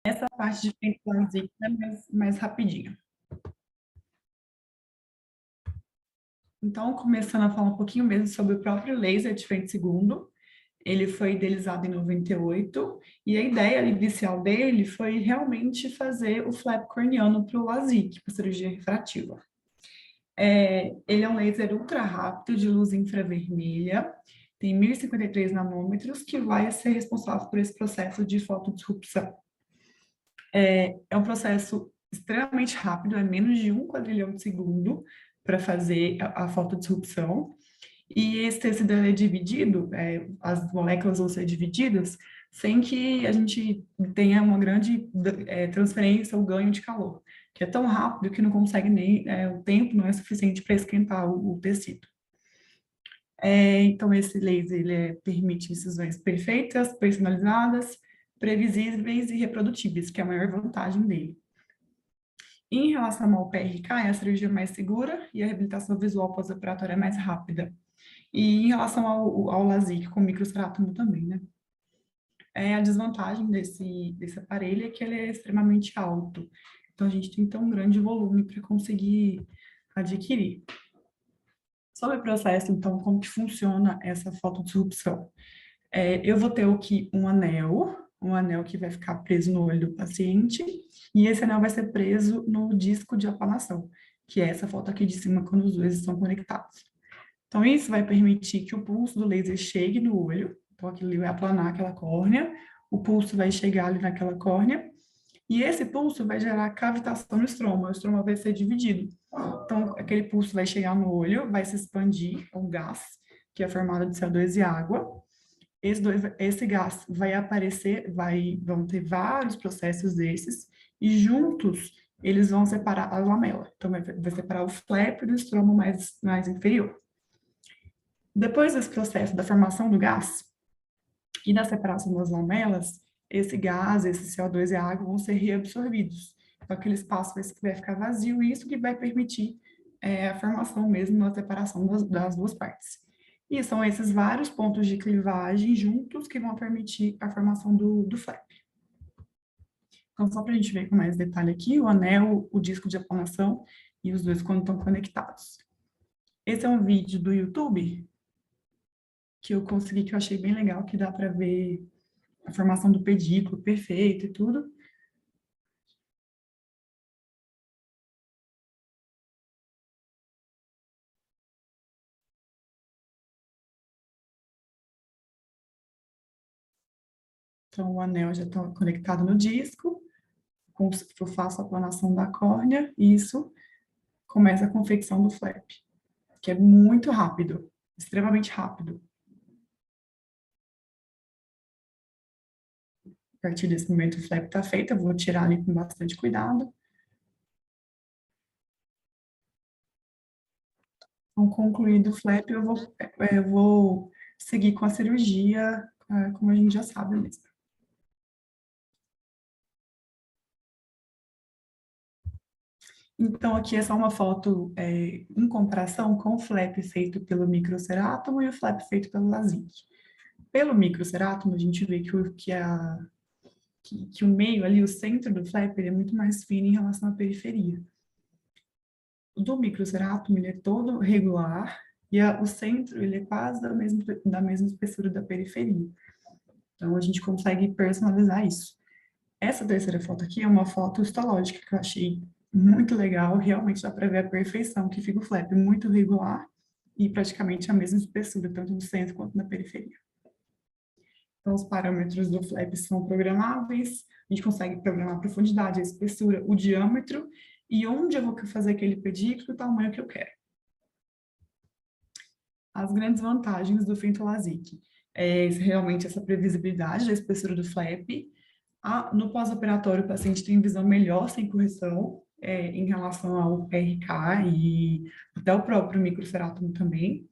Essa parte de fentolasix é mais rapidinho. Então, começando a falar um pouquinho mesmo sobre o próprio laser de frente segundo, ele foi idealizado em 98, e a ideia inicial dele foi realmente fazer o flap corneano para o LASIK, para cirurgia refrativa. Ele é um laser ultra rápido de luz infravermelha, tem 1053 nanômetros, que vai ser responsável por esse processo de fotodisrupção. É um processo extremamente rápido, é menos de 1 quadrilhão de segundo para fazer a fotodisrupção. E esse tecido é dividido, as moléculas vão ser divididas sem que a gente tenha uma grande transferência ou ganho de calor, que é tão rápido que não consegue nem, o tempo não é suficiente para esquentar o tecido. Então, esse laser ele permite incisões perfeitas, personalizadas, previsíveis e reprodutíveis, que é a maior vantagem dele. Em relação ao PRK, é a cirurgia mais segura e a reabilitação visual pós-operatória é mais rápida. E em relação ao LASIK com microcerátomo também, né? A desvantagem desse aparelho é que ele é extremamente alto. Então, a gente tem que ter um grande volume para conseguir adquirir. Sobre o processo, então, como que funciona essa fotodisrupção? Eu vou ter aqui um anel que vai ficar preso no olho do paciente, e esse anel vai ser preso no disco de apanação, que é essa foto aqui de cima, quando os dois estão conectados. Então, isso vai permitir que o pulso do laser chegue no olho, então aquilo vai aplanar aquela córnea, o pulso vai chegar ali naquela córnea, e esse pulso vai gerar cavitação no estroma, o estroma vai ser dividido. Então, aquele pulso vai chegar no olho, vai se expandir, é um gás, que é formado de CO2 e água. Esse gás vai aparecer, vão ter vários processos desses, e juntos eles vão separar a lamela. Então, vai separar o flap do estroma mais inferior. Depois desse processo da formação do gás e da separação das lamelas, esse gás, esse CO2 e a água vão ser reabsorvidos. Então, aquele espaço vai ficar vazio, e isso que vai permitir a formação mesmo, a separação das duas partes. E são esses vários pontos de clivagem juntos que vão permitir a formação do flap. Então, só para a gente ver com mais detalhe aqui, o anel, o disco de aplanação e os dois quando estão conectados. Esse é um vídeo do YouTube que eu consegui, que eu achei bem legal, que dá para ver a formação do pedículo perfeito e tudo. Então, o anel já está conectado no disco, eu faço a aplanação da córnea, e isso começa a confecção do flap, que é muito rápido, extremamente rápido. A partir desse momento, o flap está feito, eu vou tirar ali com bastante cuidado. Então, concluído o flap, eu vou seguir com a cirurgia, como a gente já sabe mesmo. Então, aqui é só uma foto em comparação com o flap feito pelo microcerátomo e o flap feito pelo LASIK. Pelo microcerátomo, a gente vê que o meio ali, o centro do flap, ele é muito mais fino em relação à periferia. O do microcerátomo, ele é todo regular, e o centro, ele é quase da mesma espessura da periferia. Então, a gente consegue personalizar isso. Essa terceira foto aqui é uma foto histológica que eu achei muito legal, realmente dá para ver a perfeição que fica o flap, muito regular e praticamente a mesma espessura, tanto no centro quanto na periferia. Então, os parâmetros do flap são programáveis, a gente consegue programar a profundidade, a espessura, o diâmetro e onde eu vou fazer aquele pedículo, o tamanho que eu quero. As grandes vantagens do Fentolasic realmente essa previsibilidade da espessura do flap. No pós-operatório, o paciente tem visão melhor sem correção em relação ao PRK e até o próprio microcerátomo também.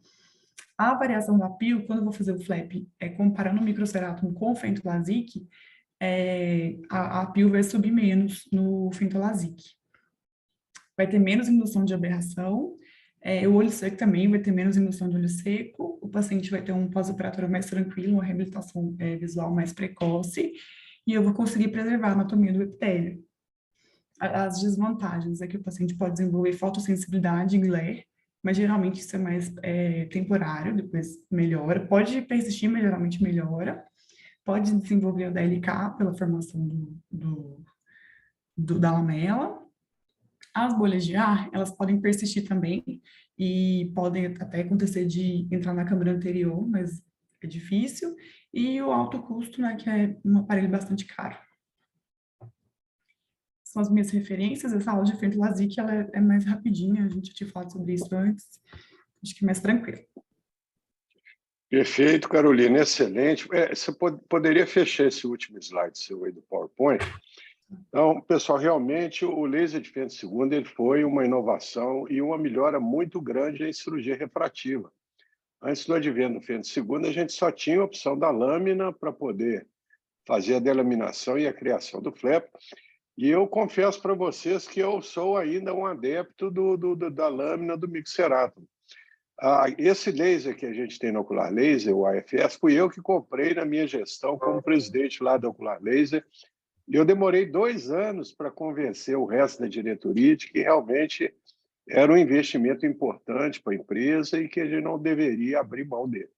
A variação da PIL, quando eu vou fazer o flap, comparando o microcerátomo com o Fentolasic, a PIL vai subir menos no Fentolasic. Vai ter menos indução de aberração, o olho seco também vai ter menos indução de olho seco, o paciente vai ter um pós-operatório mais tranquilo, uma reabilitação visual mais precoce, e eu vou conseguir preservar a anatomia do epitélio. As desvantagens é que o paciente pode desenvolver fotossensibilidade em glare, mas geralmente isso é mais temporário, depois melhora. Pode persistir, mas geralmente melhora. Pode desenvolver o DLK pela formação da lamela. As bolhas de ar, elas podem persistir também e podem até acontecer de entrar na câmara anterior, mas é difícil. E o alto custo, né, que é um aparelho bastante caro. São as minhas referências. Essa aula de frente LASIK, ela é mais rapidinha, a gente tinha falado sobre isso antes, acho que é mais tranquilo. Perfeito, Carolina, excelente. Você poderia fechar esse último slide seu aí do PowerPoint? Então, pessoal, realmente o laser de fenda segunda ele foi uma inovação e uma melhora muito grande em cirurgia refrativa. Antes do advento do fenda segunda, a gente só tinha a opção da lâmina para poder fazer a delaminação e a criação do flap. E eu confesso para vocês que eu sou ainda um adepto da lâmina do mixerato. Esse laser que a gente tem no Ocular Laser, o AFS, fui eu que comprei na minha gestão como presidente lá do Ocular Laser. E eu demorei 2 anos para convencer o resto da diretoria de que realmente era um investimento importante para a empresa e que a gente não deveria abrir mão dele.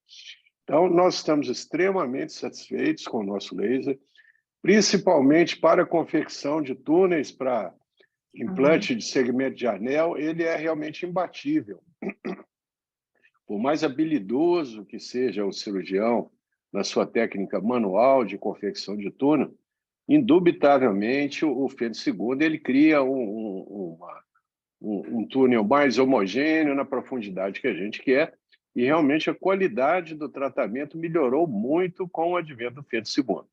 Então, nós estamos extremamente satisfeitos com o nosso laser, principalmente para a confecção de túneis para implante de segmento de anel, ele é realmente imbatível. Por mais habilidoso que seja o cirurgião na sua técnica manual de confecção de túnel, indubitavelmente o fenda segunda ele cria um túnel mais homogêneo na profundidade que a gente quer e realmente a qualidade do tratamento melhorou muito com o advento do fenda segunda.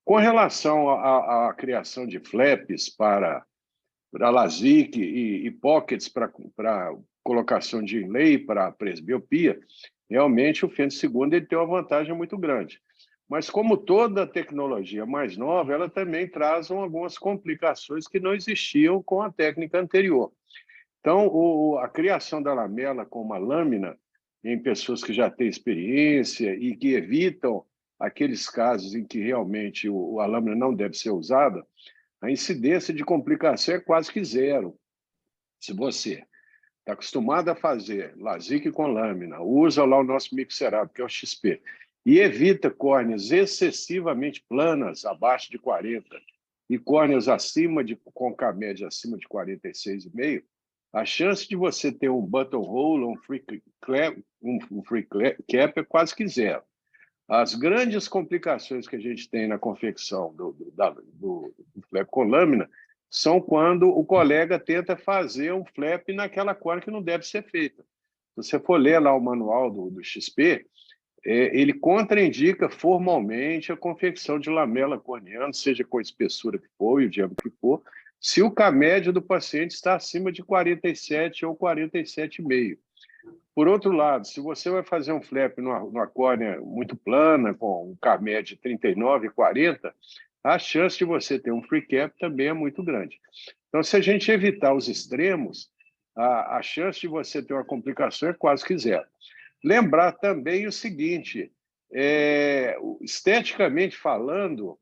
Com relação à criação de flaps para LASIK e pockets para colocação de inlay para presbiopia, realmente o fenda segunda ele tem uma vantagem muito grande. Mas, como toda tecnologia mais nova, ela também traz algumas complicações que não existiam com a técnica anterior. Então, a criação da lamela com uma lâmina em pessoas que já têm experiência e que evitam aqueles casos em que realmente a lâmina não deve ser usada, a incidência de complicação é quase que zero. Se você está acostumado a fazer LASIK com lâmina, usa lá o nosso mixerável, que é o XP, e evita córneas excessivamente planas, abaixo de 40, e córneas com K-média acima de 46,5, a chance de você ter um buttonhole, um free cap é quase que zero. As grandes complicações que a gente tem na confecção do flap com lâmina são quando o colega tenta fazer um flap naquela córnea que não deve ser feita. Se você for ler lá o manual do XP, ele contraindica formalmente a confecção de lamela corneana, seja com a espessura que for e o diâmetro que for, se o K-média do paciente está acima de 47 ou 47,5. Por outro lado, se você vai fazer um flap numa córnea muito plana, com um K-média de 39 e 40, a chance de você ter um free cap também é muito grande. Então, se a gente evitar os extremos, a chance de você ter uma complicação é quase que zero. Lembrar também o seguinte, esteticamente falando,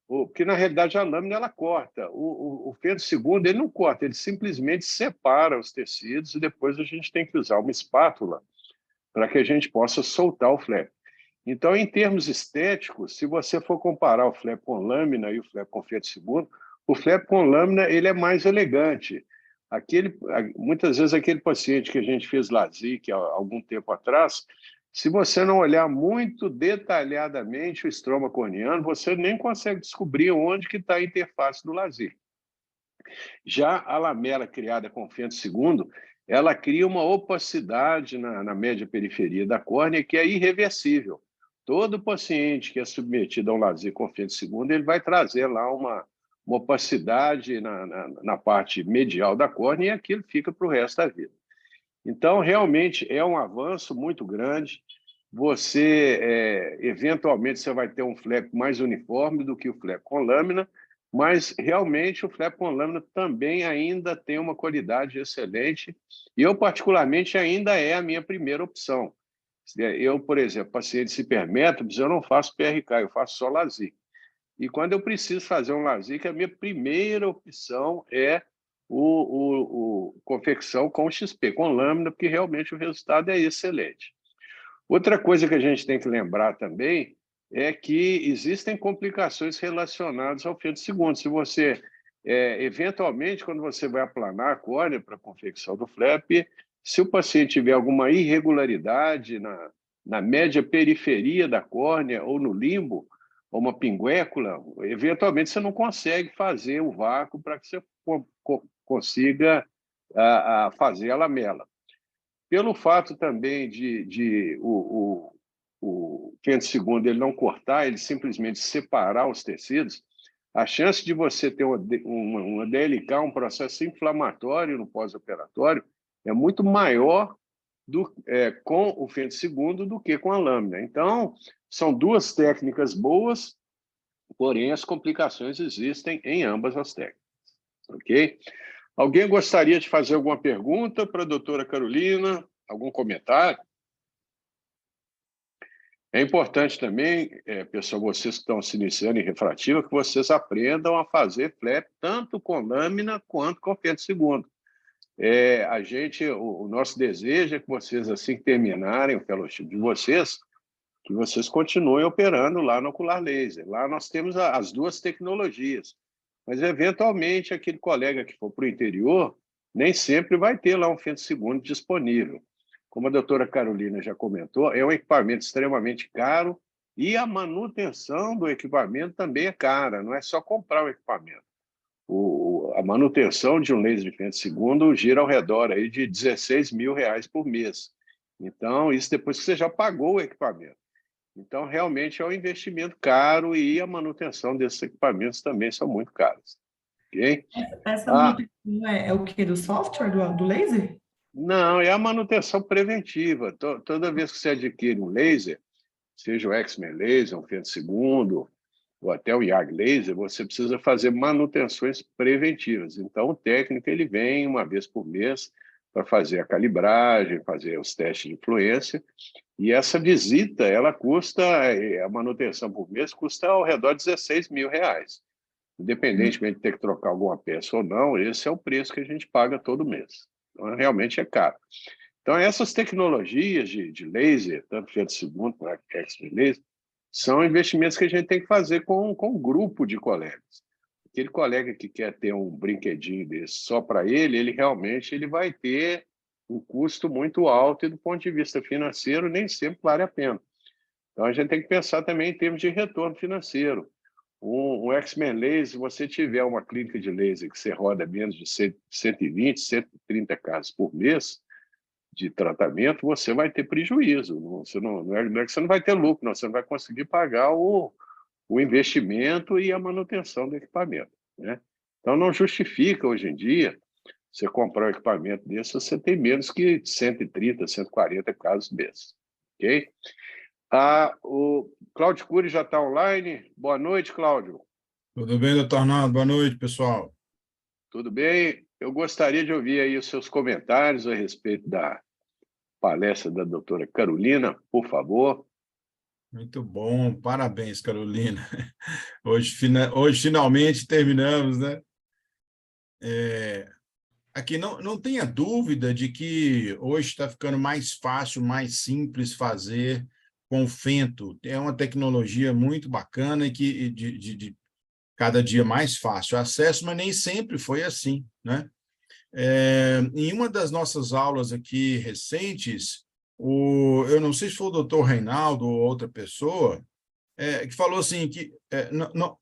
porque na realidade a lâmina ela corta. O fenda segunda ele não corta, ele simplesmente separa os tecidos e depois a gente tem que usar uma espátula para que a gente possa soltar o flap. Então, em termos estéticos, se você for comparar o flap com lâmina e o flap com fenda segunda, o flap com lâmina ele é mais elegante. Muitas vezes aquele paciente que a gente fez LASIK há algum tempo atrás, se você não olhar muito detalhadamente o estroma corneano, você nem consegue descobrir onde que está a interface do LASIK. Já a lamela criada com fenda segundo, ela cria uma opacidade na média periferia da córnea que é irreversível. Todo paciente que é submetido a um LASIK com fenda segunda, ele vai trazer lá uma opacidade na parte medial da córnea e aquilo fica para o resto da vida. Então, realmente, é um avanço muito grande. Eventualmente, você vai ter um flap mais uniforme do que o flap com lâmina, mas, realmente, o flap com lâmina também ainda tem uma qualidade excelente e eu, particularmente, ainda é a minha primeira opção. Eu, por exemplo, pacientes hipermétropes, eu não faço PRK, eu faço só LASIK. E quando eu preciso fazer um LASIK, a minha primeira opção é o confecção com XP, com lâmina, porque realmente o resultado é excelente. Outra coisa que a gente tem que lembrar também é que existem complicações relacionadas ao fio de segundo. Se você, eventualmente, quando você vai aplanar a córnea para a confecção do flap, se o paciente tiver alguma irregularidade na média periferia da córnea ou no limbo, ou uma pinguécula, eventualmente você não consegue fazer o vácuo para que você consiga fazer a lamela. Pelo fato também de o fento segundo ele não cortar, ele simplesmente separar os tecidos, a chance de você ter uma DLK, um processo inflamatório no pós-operatório, é muito maior com o fento segundo do que com a lâmina. Então, são duas técnicas boas, porém as complicações existem em ambas as técnicas. Ok? Alguém gostaria de fazer alguma pergunta para a doutora Carolina? Algum comentário? É importante também, pessoal, vocês que estão se iniciando em refrativa, que vocês aprendam a fazer flap tanto com lâmina quanto com fento segundo. O nosso desejo é que vocês, assim que terminarem o fellowship de vocês, que vocês continuem operando lá no ocular laser. Lá nós temos as duas tecnologias. Mas, eventualmente, aquele colega que for para o interior, nem sempre vai ter lá um fento segundo disponível. Como a doutora Carolina já comentou, é um equipamento extremamente caro e a manutenção do equipamento também é cara, não é só comprar o equipamento. A manutenção de um laser de fento segundo gira ao redor aí de R$16 mil por mês. Então, isso depois que você já pagou o equipamento. Então, realmente é um investimento caro e a manutenção desses equipamentos também são muito caros. Okay? Essa manutenção é o quê? Do software, do laser? Não, é a manutenção preventiva. Toda vez que você adquire um laser, seja o X-Men Laser, um fento segundo, ou até o YAG Laser, você precisa fazer manutenções preventivas. Então, o técnico ele vem uma vez por mês para fazer a calibragem, fazer os testes de fluência, e essa visita, ela custa, a manutenção por mês custa ao redor de R$16 mil. Independentemente de ter que trocar alguma peça ou não, esse é o preço que a gente paga todo mês. Então, realmente é caro. Então, essas tecnologias de laser, tanto fento segundo quanto X-Men Laser, são investimentos que a gente tem que fazer com um grupo de colegas. Aquele colega que quer ter um brinquedinho desse só para ele realmente vai ter um custo muito alto e, do ponto de vista financeiro, nem sempre vale a pena. Então, a gente tem que pensar também em termos de retorno financeiro. Um X-Men Laser, se você tiver uma clínica de laser que você roda menos de 120, 130 casos por mês de tratamento, você vai ter prejuízo. Não é que você não vai ter lucro, não, você não vai conseguir pagar o investimento e a manutenção do equipamento. Né? Então, não justifica, hoje em dia, você comprar um equipamento desse, você tem menos que 130, 140 casos mês. Ok? O Cláudio Cury já está online. Boa noite, Cláudio. Tudo bem, doutor Arnaldo? Boa noite, pessoal. Tudo bem? Eu gostaria de ouvir aí os seus comentários a respeito da palestra da doutora Carolina, por favor. Muito bom, parabéns, Carolina. Hoje finalmente terminamos, né? Aqui não tenha dúvida de que hoje está ficando mais fácil, mais simples fazer com o fento. É uma tecnologia muito bacana e que de cada dia mais fácil acesso, mas nem sempre foi assim, né? Em uma das nossas aulas aqui recentes, eu não sei se foi o doutor Reinaldo ou outra pessoa, que falou assim, que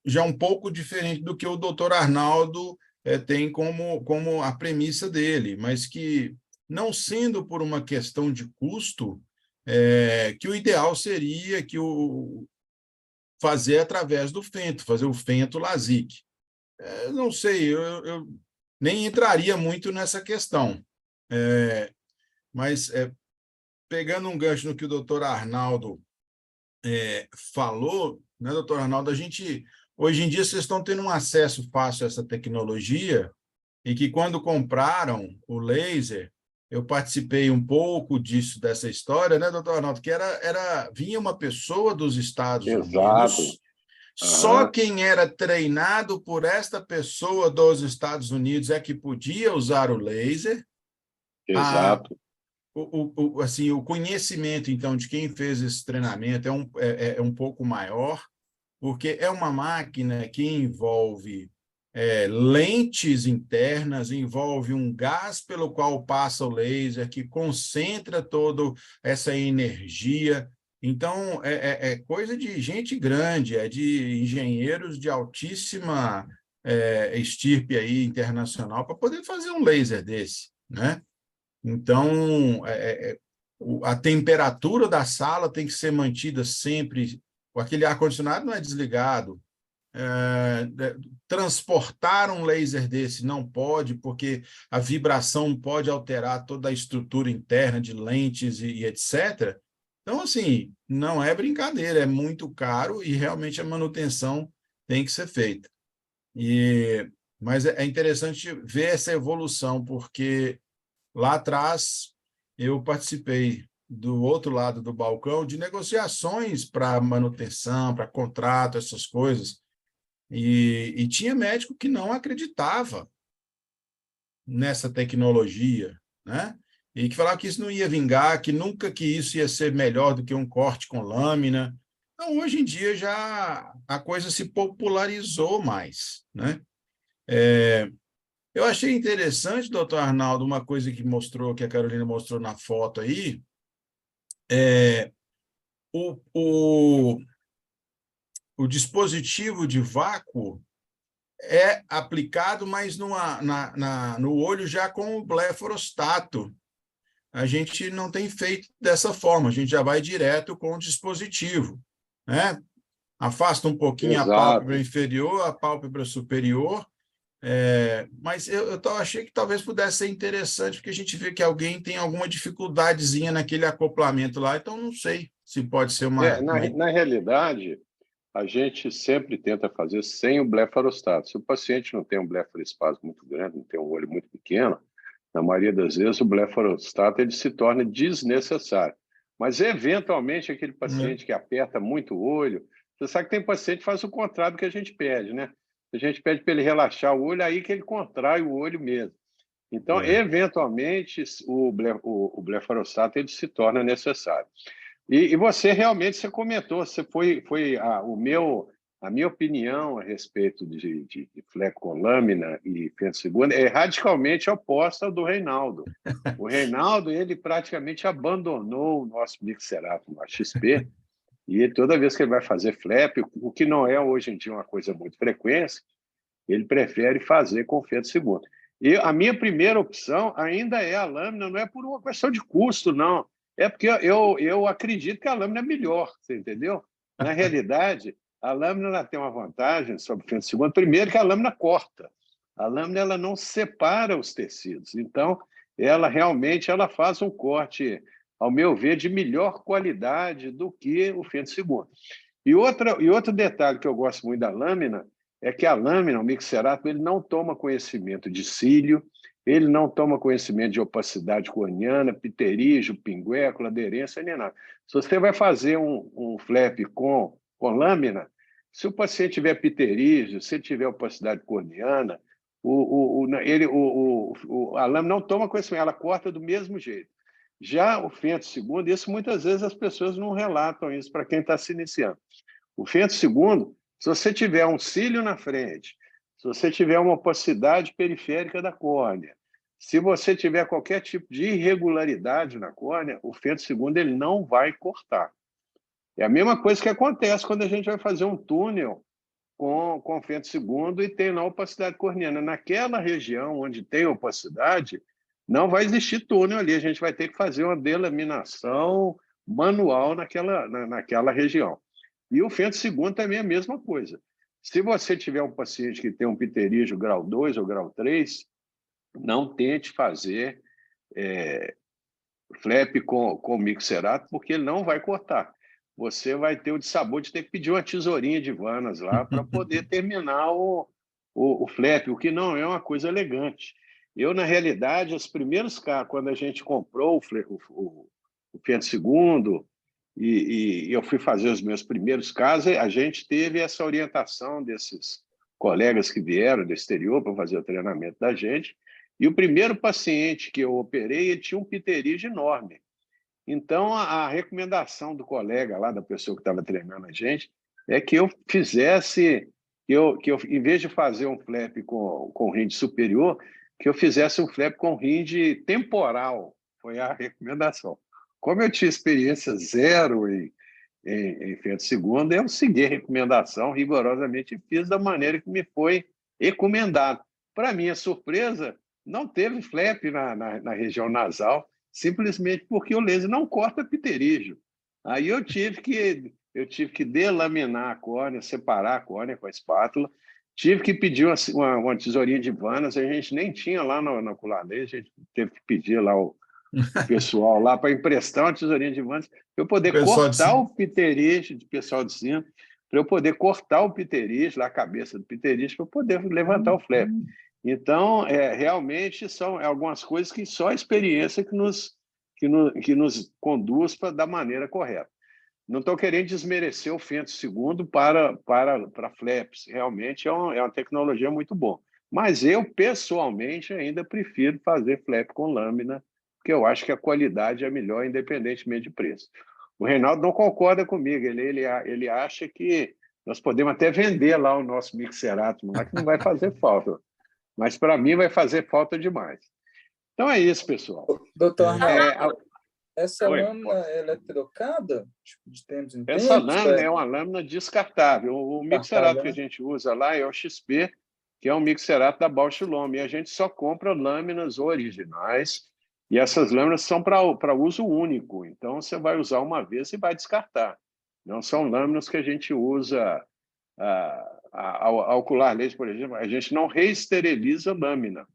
já é um pouco diferente do que o doutor Arnaldo tem como a premissa dele, mas que, não sendo por uma questão de custo, que o ideal seria que fazer através do fento, fazer o fento LASIK. Não sei, eu nem entraria muito nessa questão, mas pegando um gancho no que o doutor Arnaldo falou, né, doutor Arnaldo, hoje em dia vocês estão tendo um acesso fácil a essa tecnologia e que quando compraram o laser, eu participei um pouco dessa história, né, doutor Arnaldo, que vinha uma pessoa dos Estados Exato. Unidos Só quem era treinado por esta pessoa dos Estados Unidos é que podia usar o laser. Exato. Assim, o conhecimento, então, de quem fez esse treinamento é um pouco maior, porque é uma máquina que envolve lentes internas, envolve um gás pelo qual passa o laser, que concentra toda essa energia. Então, é coisa de gente grande, é de engenheiros de altíssima estirpe aí, internacional, para poder fazer um laser desse, né? Então, a temperatura da sala tem que ser mantida sempre, aquele ar-condicionado não é desligado. Transportar um laser desse não pode, porque a vibração pode alterar toda a estrutura interna de lentes e etc. Então, assim, não é brincadeira, é muito caro e realmente a manutenção tem que ser feita. Mas é interessante ver essa evolução, porque lá atrás eu participei do outro lado do balcão de negociações para manutenção, para contrato, essas coisas. E tinha médico que não acreditava nessa tecnologia, né? E que falava que isso não ia vingar, que nunca que isso ia ser melhor do que um corte com lâmina. Então, hoje em dia, já a coisa se popularizou mais, né? Eu achei interessante, doutor Arnaldo, uma coisa que mostrou, que a Carolina mostrou na foto aí, o dispositivo de vácuo é aplicado, mas no olho já com o blefarostato. A gente não tem feito dessa forma, a gente já vai direto com o dispositivo, né? Afasta um pouquinho a pálpebra inferior, a pálpebra superior, mas eu achei que talvez pudesse ser interessante, porque a gente vê que alguém tem alguma dificuldadezinha naquele acoplamento lá, então não sei se pode ser Na realidade, a gente sempre tenta fazer sem o blefarostato. Se o paciente não tem um blefaroespasmo muito grande, não tem um olho muito pequeno, na maioria das vezes o blefarostato ele se torna desnecessário. Mas, eventualmente, aquele paciente que aperta muito o olho, você sabe que tem paciente que faz o contrário do que a gente pede, né? A gente pede para ele relaxar o olho, aí que ele contrai o olho mesmo. Então, eventualmente, o blefarostato ele se torna necessário. E você realmente você comentou, a minha opinião a respeito de fleco com lâmina e fenda segunda é radicalmente oposta ao do Reinaldo. O Reinaldo ele praticamente abandonou o nosso Mixerato XP e toda vez que ele vai fazer flap, o que não é hoje em dia uma coisa muito frequente, ele prefere fazer com fenda segunda. E a minha primeira opção ainda é a lâmina, não é por uma questão de custo, não. É porque eu acredito que a lâmina é melhor, você entendeu? Na realidade, a lâmina ela tem uma vantagem sobre a fenda segunda. Primeiro que a lâmina corta. A lâmina ela não separa os tecidos. Então, ela realmente ela faz um corte, ao meu ver, de melhor qualidade do que o fenda segunda. E outro detalhe que eu gosto muito da lâmina é que a lâmina, o mixerato, ele não toma conhecimento de cílio, ele não toma conhecimento de opacidade corneana, pterígio, pinguécula, aderência, nem nada. Se você vai fazer um flap com lâmina, se o paciente tiver pterígio, se ele tiver opacidade corneana, a lâmina não toma conhecimento, ela corta do mesmo jeito. Já o fento segundo, isso muitas vezes as pessoas não relatam isso para quem está se iniciando. O fento segundo, se você tiver um cílio na frente, se você tiver uma opacidade periférica da córnea, se você tiver qualquer tipo de irregularidade na córnea, o fento segundo ele não vai cortar. É a mesma coisa que acontece quando a gente vai fazer um túnel com fento segundo e tem lá opacidade corneana. Naquela região onde tem opacidade, não vai existir túnel ali, a gente vai ter que fazer uma delaminação manual naquela região. E o fento segundo também é a mesma coisa. Se você tiver um paciente que tem um pterígio grau 2 ou grau 3, não tente fazer flap com mixerato, porque ele não vai cortar. Você vai ter o dissabor de ter que pedir uma tesourinha de Vanas lá para poder terminar o flap, o que não é uma coisa elegante. Eu, na realidade, os primeiros carros, quando a gente comprou o fento segundo, e eu fui fazer os meus primeiros casos, a gente teve essa orientação desses colegas que vieram do exterior para fazer o treinamento da gente, e o primeiro paciente que eu operei, ele tinha um pterígio enorme. Então, a recomendação do colega lá, da pessoa que estava treinando a gente, é que eu fizesse, em vez de fazer um flap com rinde superior, que eu fizesse um flap com rinde temporal. Foi a recomendação. Como eu tinha experiência zero em feto segundo, eu segui a recomendação rigorosamente e fiz da maneira que me foi recomendado. Para minha surpresa, não teve flap na região nasal, simplesmente porque o laser não corta pterígio. Aí eu tive que delaminar a córnea, separar a córnea com a espátula, tive que pedir uma tesourinha de Vanas, a gente nem tinha lá na ocular laser, a gente teve que pedir lá o pessoal lá para emprestar uma tesourinha de Vanas, para eu poder cortar o pterígio, de pessoal de cima, para eu poder cortar o pterígio, lá a cabeça do pterígio, para eu poder levantar o flap. Então, realmente são algumas coisas que só a experiência que nos conduz da maneira correta. Não estou querendo desmerecer o Fento II para flaps. Realmente é uma tecnologia muito boa. Mas eu, pessoalmente, ainda prefiro fazer flap com lâmina, porque eu acho que a qualidade é melhor, independentemente de preço. O Reinaldo não concorda comigo. Ele acha que nós podemos até vender lá o nosso Mixerato, lá que não vai fazer falta. Mas, para mim, vai fazer falta demais. Então, é isso, pessoal. Doutor Arnaldo, essa lâmina ela é trocada de tempos em tempos? Essa lâmina é uma lâmina descartável. O Mixerato que a gente usa lá é o XP, que é um Mixerato da Bausch Lomb. E a gente só compra lâminas originais. E essas lâminas são para uso único. Então, você vai usar uma vez e vai descartar. Não são lâminas que a gente usa... A ocular laser, por exemplo, a gente não reesteriliza lâmina.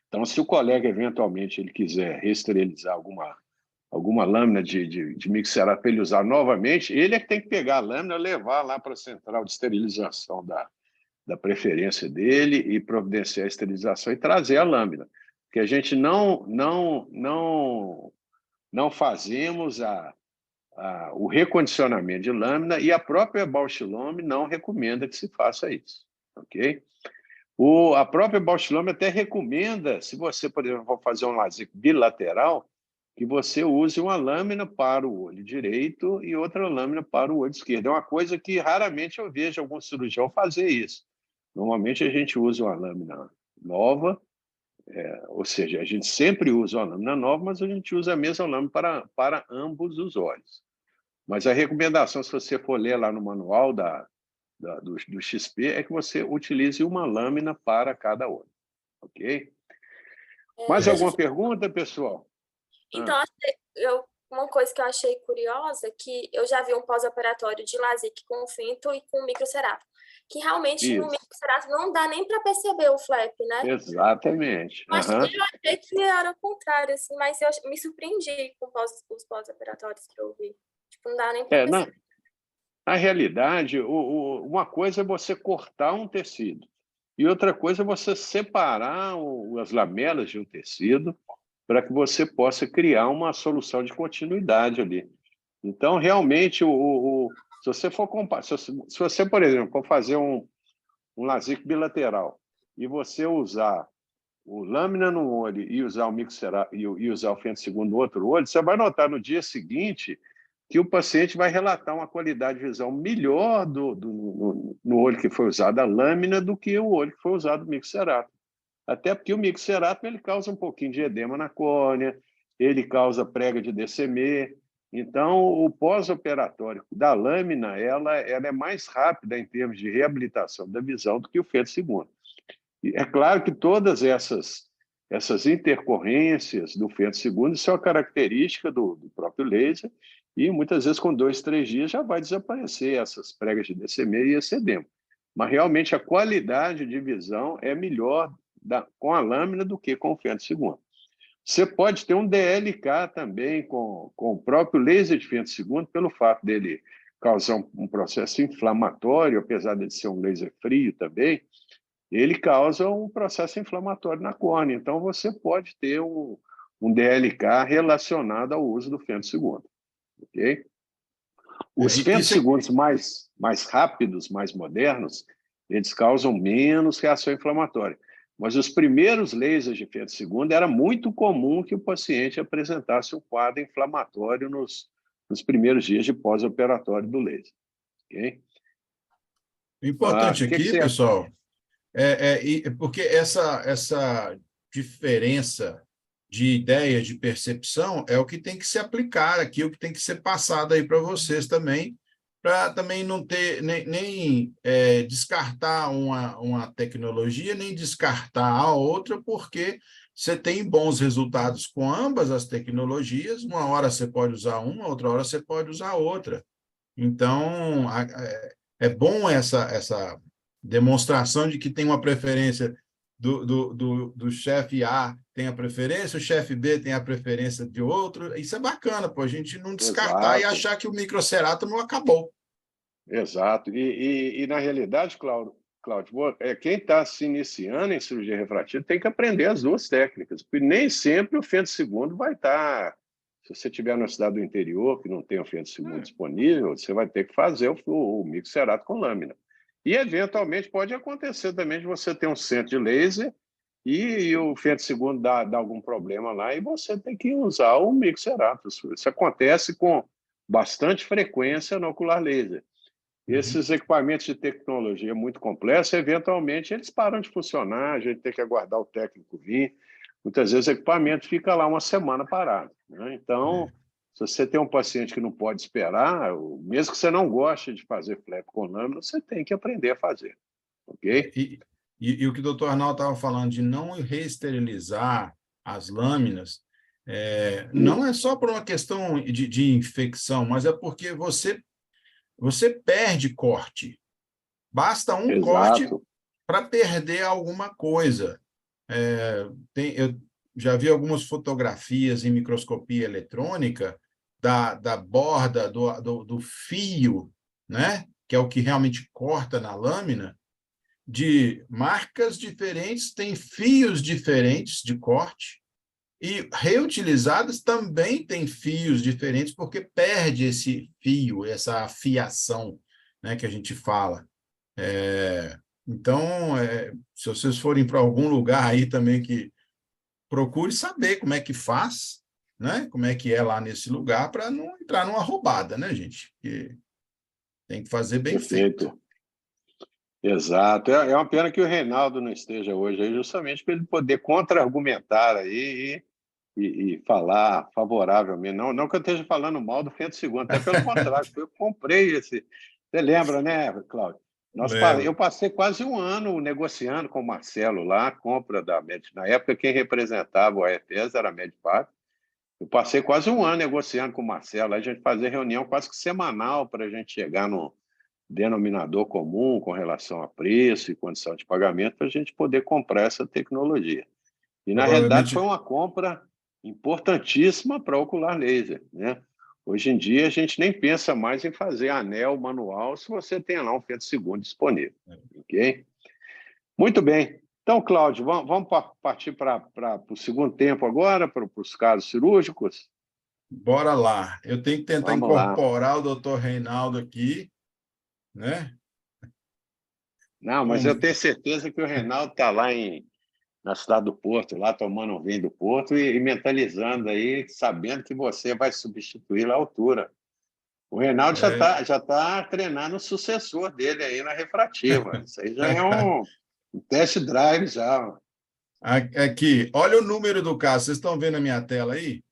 Então, se o colega, eventualmente, ele quiser reesterilizar alguma lâmina de Mixerato para ele usar novamente, ele é que tem que pegar a lâmina, levar lá para a central de esterilização da preferência dele e providenciar a esterilização e trazer a lâmina. Porque a gente não fazemos o recondicionamento de lâmina e a própria Bausch Lomb não recomenda que se faça isso, ok? A própria Bausch Lomb até recomenda, se você, por exemplo, for fazer um LASIK bilateral, que você use uma lâmina para o olho direito e outra lâmina para o olho esquerdo. É uma coisa que raramente eu vejo algum cirurgião fazer isso. Normalmente a gente usa uma lâmina nova, ou seja, a gente sempre usa uma lâmina nova, mas a gente usa a mesma lâmina para ambos os olhos. Mas a recomendação, se você for ler lá no manual do XP, é que você utilize uma lâmina para cada olho. Ok? Mais alguma pergunta, pessoal? Então, uma coisa que eu achei curiosa, que eu já vi um pós-operatório de LASIK com Fento e com microcerato, que realmente no microcerato não dá nem para perceber o flap, né? Exatamente. Mas eu achei que era o contrário, assim, mas eu me surpreendi com os pós-operatórios que eu vi. Tipo, não dá nem para perceber. Na realidade, uma coisa é você cortar um tecido e outra coisa é você separar as lamelas de um tecido para que você possa criar uma solução de continuidade ali. Então, realmente, se você for comparar, se você, por exemplo, for fazer um LASIK bilateral e você usar o lâmina no olho e usar o mixerato e usar o Fento II no outro olho, você vai notar no dia seguinte que o paciente vai relatar uma qualidade de visão melhor no olho que foi usado a lâmina do que o olho que foi usado o mixerato. Até porque o mixerato ele causa um pouquinho de edema na córnea, ele causa prega de DCM. Então, o pós-operatório da lâmina ela é mais rápida em termos de reabilitação da visão do que o Fento II. E é claro que todas essas intercorrências do Fento II são a característica do próprio laser, e muitas vezes com 2, 3 dias já vai desaparecer essas pregas de DCM e esse edema. Mas realmente a qualidade de visão é melhor com a lâmina do que com o Fento II. Você pode ter um DLK também com o próprio laser de Fento II, pelo fato dele causar um processo inflamatório, apesar de ser um laser frio também, ele causa um processo inflamatório na córnea. Então, você pode ter um DLK relacionado ao uso do Fento II. ok? Os femtosegundos mais rápidos, mais modernos, eles causam menos reação inflamatória. Mas os primeiros lasers de femtosegundo era muito comum que o paciente apresentasse um quadro inflamatório nos primeiros dias de pós-operatório do laser. Okay? O importante aqui, pessoal, porque essa diferença de ideia, de percepção, é o que tem que se aplicar aqui, o que tem que ser passado aí para vocês também, para também não ter, nem descartar uma tecnologia, nem descartar a outra, porque você tem bons resultados com ambas as tecnologias, uma hora você pode usar uma, outra hora você pode usar outra. Então, é bom essa demonstração de que tem uma preferência do chefe A tem a preferência, o chefe B tem a preferência de outro. Isso é bacana, a gente não descartar. Exato. E achar que o microcerato não acabou. Exato. E na realidade, Cláudio, quem está se iniciando em cirurgia refrativa tem que aprender as duas técnicas, porque nem sempre o femtosegundo vai estar... Se você estiver na cidade do interior, que não tem o femtosegundo disponível, você vai ter que fazer o microcerato com lâmina. E, eventualmente, pode acontecer também de você ter um centro de laser e o femtosegundo dá algum problema lá e você tem que usar o microcerato. Isso acontece com bastante frequência no ocular laser. Esses equipamentos de tecnologia muito complexa, eventualmente, eles param de funcionar, a gente tem que aguardar o técnico vir. Muitas vezes o equipamento fica lá uma semana parado, né? Então, se você tem um paciente que não pode esperar, mesmo que você não goste de fazer flap com lâmina, você tem que aprender a fazer, ok? E o que o doutor Arnaldo estava falando de não reesterilizar as lâminas, não é só por uma questão de infecção, mas é porque você perde corte. Basta um corte para perder alguma coisa. Eu já vi algumas fotografias em microscopia eletrônica da borda do fio, né? Que é o que realmente corta na lâmina, de marcas diferentes, tem fios diferentes de corte, e reutilizadas também tem fios diferentes, porque perde esse fio, essa afiação, né, que a gente fala. Então, se vocês forem para algum lugar aí também que procure saber como é que faz, né? Como é que é lá nesse lugar, para não entrar numa roubada, né, gente? Porque tem que fazer bem feito. Exato. É uma pena que o Reinaldo não esteja hoje aí, justamente para ele poder contra-argumentar aí e falar favoravelmente. Não que eu esteja falando mal do femtosegundo, até pelo contrário, eu comprei esse... Você lembra, né, Cláudio? Eu passei quase um ano negociando com o Marcelo lá, a compra da Med. Na época, quem representava o AFES era a Medpac. Eu passei quase um ano negociando com o Marcelo. A gente fazia reunião quase que semanal para a gente chegar no denominador comum com relação a preço e condição de pagamento para a gente poder comprar essa tecnologia. E, na realidade, foi uma compra importantíssima para o ocular laser, né? Hoje em dia, a gente nem pensa mais em fazer anel manual se você tem lá um femtosegundo disponível. Ok? Muito bem. Então, Cláudio, vamos partir para o segundo tempo agora, para os casos cirúrgicos? Bora lá. Eu tenho que tentar incorporar o doutor Reinaldo aqui, né? Não, mas eu tenho certeza que o Reinaldo está lá na cidade do Porto, lá tomando um vinho do Porto e mentalizando aí, sabendo que você vai substituir a altura. O Reinaldo já tá treinando o sucessor dele aí na refrativa. Isso aí já é um test drive já. Aqui, olha o número do caso. Vocês estão vendo a minha tela aí?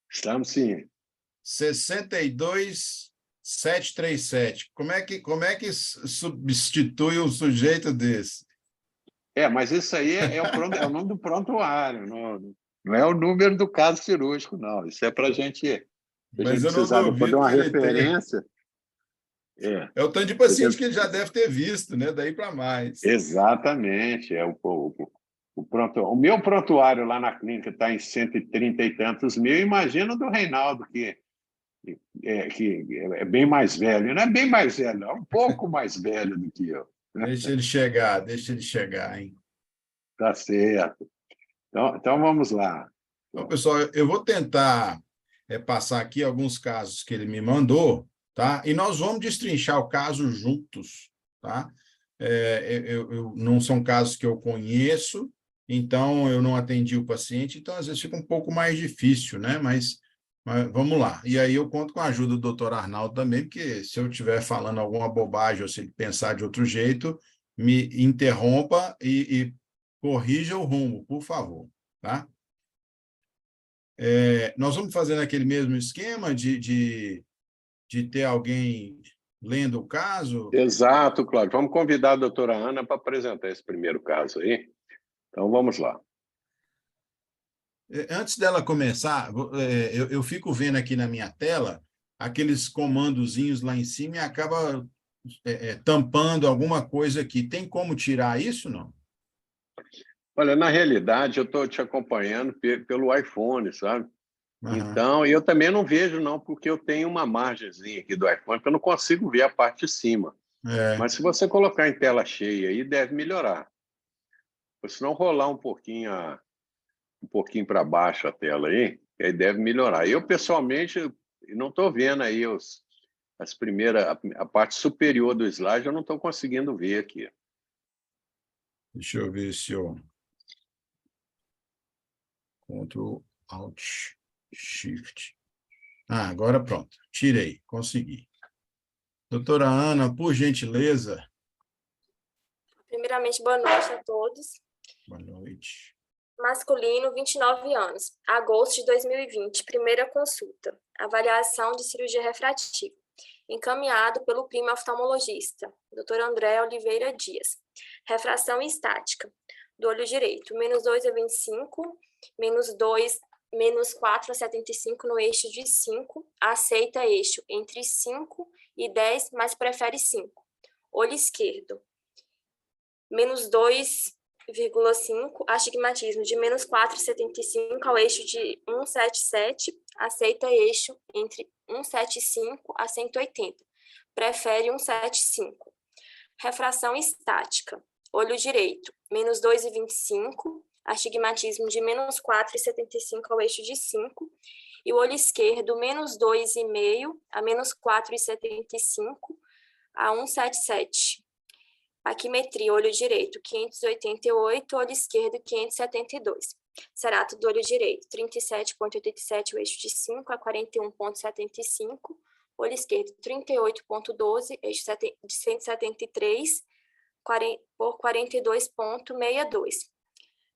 Estamos sim. 62737. Como é que substitui um sujeito desse? Mas isso aí é o nome do prontuário, não é o número do caso cirúrgico, não. Isso é para a gente precisar depois de uma referência. É o tanto de paciente que ele já deve ter visto, né? Daí para mais. Exatamente. O meu prontuário lá na clínica está em 130 e tantos mil. Imagina o do Reinaldo, que é bem mais velho. Não é bem mais velho, é um pouco mais velho do que eu. Deixa ele chegar, hein? Tá certo. Então vamos lá. Então, pessoal, eu vou tentar passar aqui alguns casos que ele me mandou, tá? E nós vamos destrinchar o caso juntos, tá? Não são casos que eu conheço, então eu não atendi o paciente, então às vezes fica um pouco mais difícil, né? Mas vamos lá. E aí eu conto com a ajuda do doutor Arnaldo também, porque se eu estiver falando alguma bobagem ou se ele pensar de outro jeito, me interrompa e corrija o rumo, por favor, tá? Nós vamos fazer naquele mesmo esquema de ter alguém lendo o caso? Exato, Cláudio. Vamos convidar a doutora Ana para apresentar esse primeiro caso aí. Então, vamos lá. Antes dela começar, eu fico vendo aqui na minha tela aqueles comandozinhos lá em cima e acaba tampando alguma coisa aqui. Tem como tirar isso, não? Olha, na realidade, eu estou te acompanhando pelo iPhone, sabe? Uhum. Então, eu também não vejo, não, porque eu tenho uma margenzinha aqui do iPhone que eu não consigo ver a parte de cima. Mas se você colocar em tela cheia aí, deve melhorar. Se não rolar um pouquinho para baixo a tela aí deve melhorar. Eu, pessoalmente, não estou vendo aí a parte superior do slide, eu não estou conseguindo ver aqui. Deixa eu ver se eu... Ctrl, Alt, Shift. Agora pronto. Tirei, consegui. Doutora Ana, por gentileza. Primeiramente, boa noite a todos. Boa noite. Masculino, 29 anos. Agosto de 2020, primeira consulta. Avaliação de cirurgia refrativa. Encaminhado pelo primo oftalmologista, Dr. André Oliveira Dias. Refração estática. Do olho direito, -2 a 25, -4 a 75 no eixo de 5. Aceita eixo entre 5 e 10, mas prefere 5. Olho esquerdo, -2,5, astigmatismo de -4,75 ao eixo de 1,77, aceita eixo entre 1,75 a 180, prefere 1,75. Refração estática, olho direito, -2,25, astigmatismo de -4,75 ao eixo de 5, e o olho esquerdo, -2,5 a -4,75 a 1,77. Aquimetria, olho direito, 588, olho esquerdo, 572. Cerato do olho direito, 37,87, o eixo de 5 a 41,75. Olho esquerdo, 38,12, eixo de 173, por 42,62.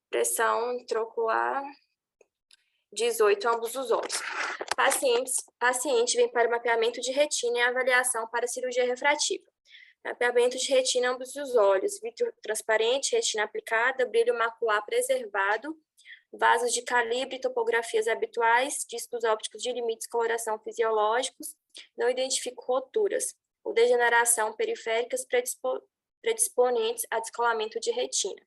Pressão intraocular, 18, ambos os olhos. Paciente vem para mapeamento de retina e avaliação para cirurgia refrativa. Mapeamento de retina ambos os olhos, vítreo transparente, retina aplicada, brilho macular preservado, vasos de calibre, topografias habituais, discos ópticos de limites, coloração fisiológicos, não identifico roturas ou degeneração periféricas predisponentes a descolamento de retina.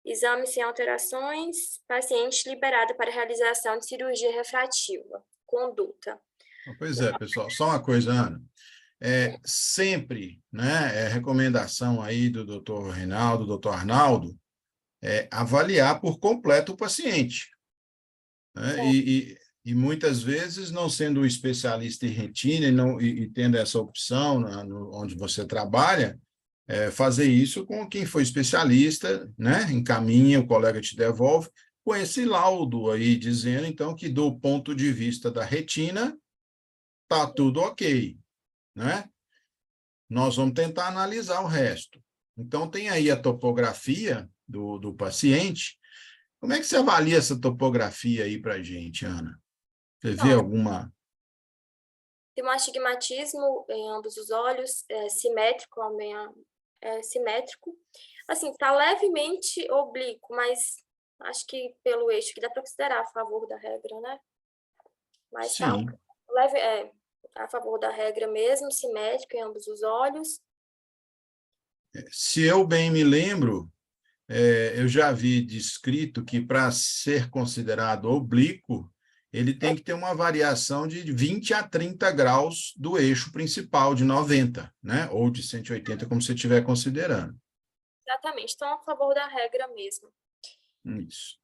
Exame sem alterações, paciente liberado para realização de cirurgia refrativa. Conduta. Pois é, pessoal, só uma coisa, Ana. Sempre, né, recomendação aí do doutor Reinaldo, do doutor Arnaldo, avaliar por completo o paciente. Né? E muitas vezes, não sendo um especialista em retina e tendo essa opção onde você trabalha, fazer isso com quem foi especialista, né, encaminha, o colega te devolve, com esse laudo aí, dizendo, então, que do ponto de vista da retina, está tudo ok. Né? Nós vamos tentar analisar o resto. Então, tem aí a topografia do paciente. Como é que você avalia essa topografia aí para a gente, Ana? Você vê alguma... Tem um astigmatismo em ambos os olhos, simétrico, simétrico. Assim, está levemente oblíquo, mas acho que pelo eixo que dá para considerar a favor da regra, né? Mas sim. Tá leve, a favor da regra mesmo, simétrico em ambos os olhos. Se eu bem me lembro, eu já vi descrito que para ser considerado oblíquo, ele tem que ter uma variação de 20 a 30 graus do eixo principal, de 90, né? Ou de 180, como você estiver considerando. Exatamente, então a favor da regra mesmo. Isso.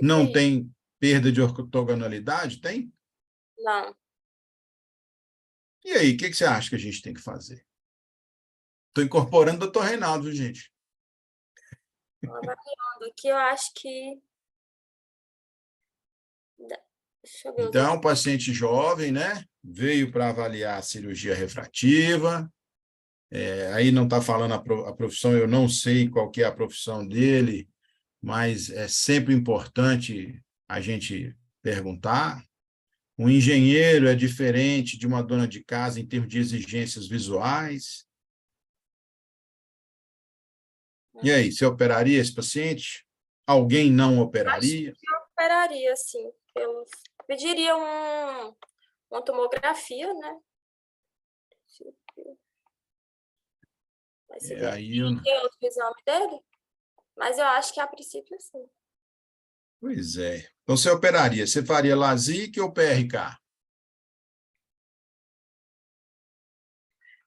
Não tem perda de ortogonalidade? Tem? Não. E aí, o que você acha que a gente tem que fazer? Estou incorporando o doutor Reinaldo, gente. Avaliando aqui, eu acho que... Deixa eu ver os Então, outros. um paciente jovem, né? Veio para avaliar a cirurgia refrativa. Aí não está falando a profissão, eu não sei qual que é a profissão dele, mas é sempre importante a gente perguntar. Um engenheiro é diferente de uma dona de casa em termos de exigências visuais. E aí, você operaria esse paciente? Alguém não operaria? Acho que eu operaria, sim. Eu pediria uma tomografia, né? Vai se ver. Aí eu... Tem outro exame dele, mas eu acho que a princípio, sim. Pois é. Então, você operaria. Você faria LASIK ou PRK?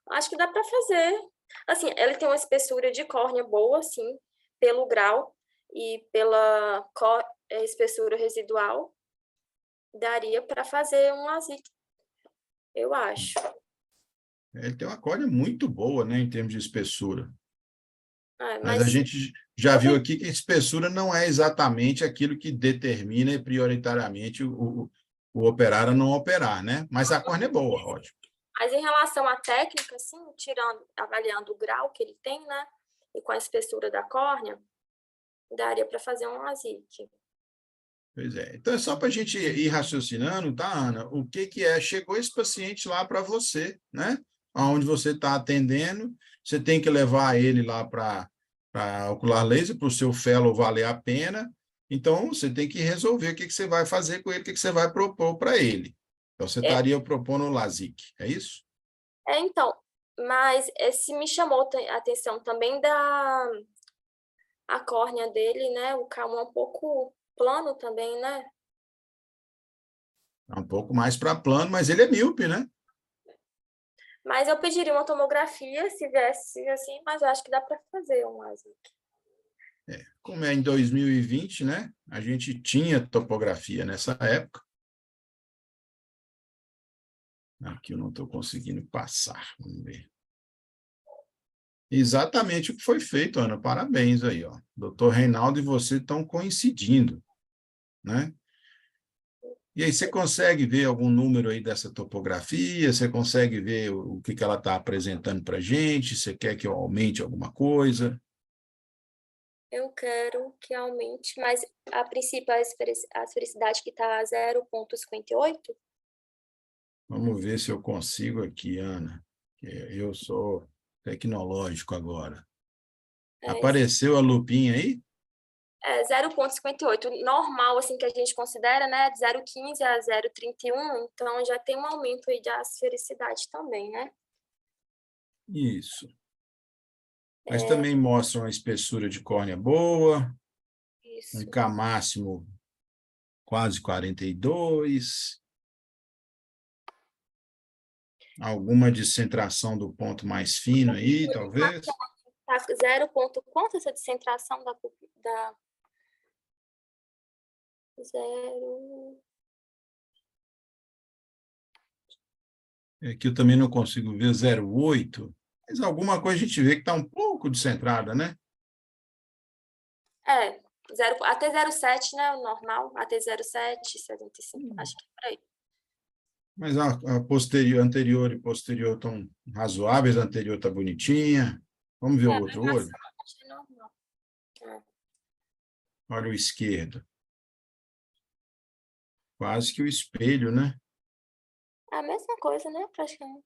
Acho que dá para fazer. Assim, ele tem uma espessura de córnea boa, assim, pelo grau e pela espessura residual. Daria para fazer um LASIK, eu acho. Ele tem uma córnea muito boa, né, em termos de espessura. Mas a Mas gente já viu aqui que a espessura não é exatamente aquilo que determina prioritariamente o operar ou não operar, né? Mas a córnea é boa, ótimo. Mas em relação à técnica, assim, avaliando o grau que ele tem, né? E com a espessura da córnea, daria para fazer um LASIK. Pois é. Então, é só para a gente ir raciocinando, tá, Ana? O que é? Chegou esse paciente lá para você, né? Onde você está atendendo, você tem que levar ele lá para ocular laser, para o seu fellow valer a pena. Então, você tem que resolver o que você vai fazer com ele, o que você vai propor para ele. Então, você estaria propondo o LASIK, é isso? Então, mas esse me chamou a atenção também a córnea dele, né? O K1 é um pouco plano também, né? É um pouco mais para plano, mas ele é míope, né? Mas eu pediria uma tomografia se viesse assim, mas eu acho que dá para fazer um LASIK. Como é em 2020, né? A gente tinha topografia nessa época. Aqui eu não estou conseguindo passar. Vamos ver. Exatamente o que foi feito, Ana. Parabéns aí, ó. Doutor Reinaldo e você estão coincidindo, né? E aí, você consegue ver algum número aí dessa topografia? Você consegue ver o que ela está apresentando para a gente? Você quer que eu aumente alguma coisa? Eu quero que aumente, mas a princípio a esfericidade que está 0,58. Vamos ver se eu consigo aqui, Ana. Eu sou tecnológico agora. Apareceu a lupinha aí? 0,58. Normal, assim, que a gente considera, né? De 0,15 a 0,31. Então, já tem um aumento aí da esfericidade também, né? Isso. Mas também mostra uma espessura de córnea boa, Isso. um K máximo quase 42, alguma descentração do ponto mais fino aí, talvez. Tá 0, quanto essa descentração da 0. Aqui eu também não consigo ver 0,8, mas alguma coisa a gente vê que está um pouco descentrada, né? Até 0,7, né? O normal, até 0,7, 75, acho que é por aí. Mas a posterior, anterior e posterior estão razoáveis, a anterior está bonitinha. Vamos ver o outro olho? Achei normal. Olha o esquerdo. Quase que o espelho, né? É a mesma coisa, né? Praticamente.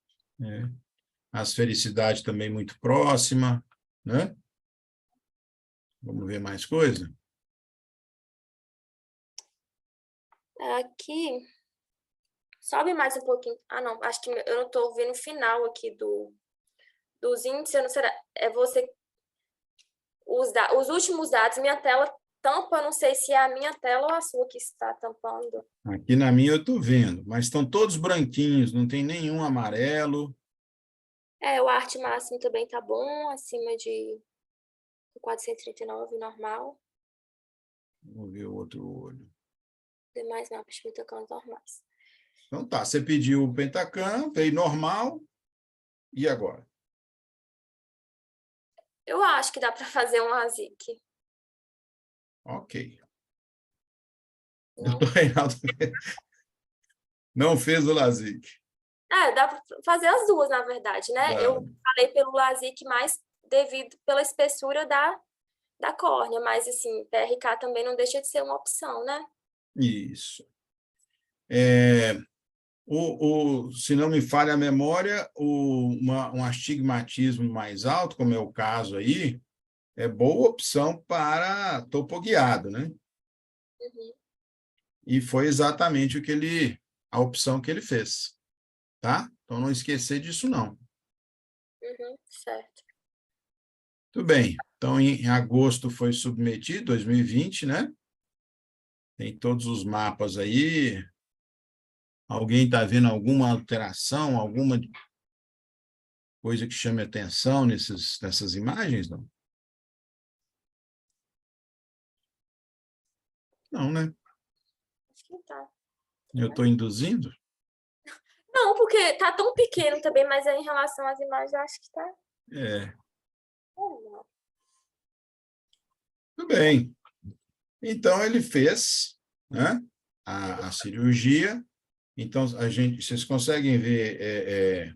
A esfericidade também muito próxima, né? Vamos ver mais coisa? Aqui, sobe mais um pouquinho. Ah, não, acho que eu não estou vendo o final aqui dos índices. Eu não sei, você... Os últimos dados, minha tela tampa, eu não sei se é a minha tela ou a sua que está tampando. Aqui na minha eu estou vendo, mas estão todos branquinhos, não tem nenhum amarelo. O arte máximo também tá bom, acima de 439, normal. Vamos ver o outro olho. Demais mapas de Pentacam normais. Então tá, você pediu o Pentacam, veio normal, e agora? Eu acho que dá para fazer um LASIK. Ok. Não. Doutor Reinaldo não fez o LASIK. Dá para fazer as duas, na verdade, né? Dá. Eu falei pelo LASIK mais devido pela espessura da córnea, mas, assim, PRK também não deixa de ser uma opção, né? Isso. Se não me falha a memória, um astigmatismo mais alto, como é o caso aí, é boa opção para topoguiado, né? Uhum. E foi exatamente a opção que ele fez, tá? Então, não esquecer disso, não. Uhum, certo. Tudo bem. Então, em agosto foi submetido, 2020, né? Tem todos os mapas aí. Alguém está vendo alguma alteração, alguma coisa que chame atenção nessas imagens, não? Não, né? Acho que tá. Eu estou induzindo? Não, porque tá tão pequeno também, mas em relação às imagens, eu acho que tá É. normal. Tudo bem. Então, ele fez, né, a cirurgia. Então, vocês conseguem ver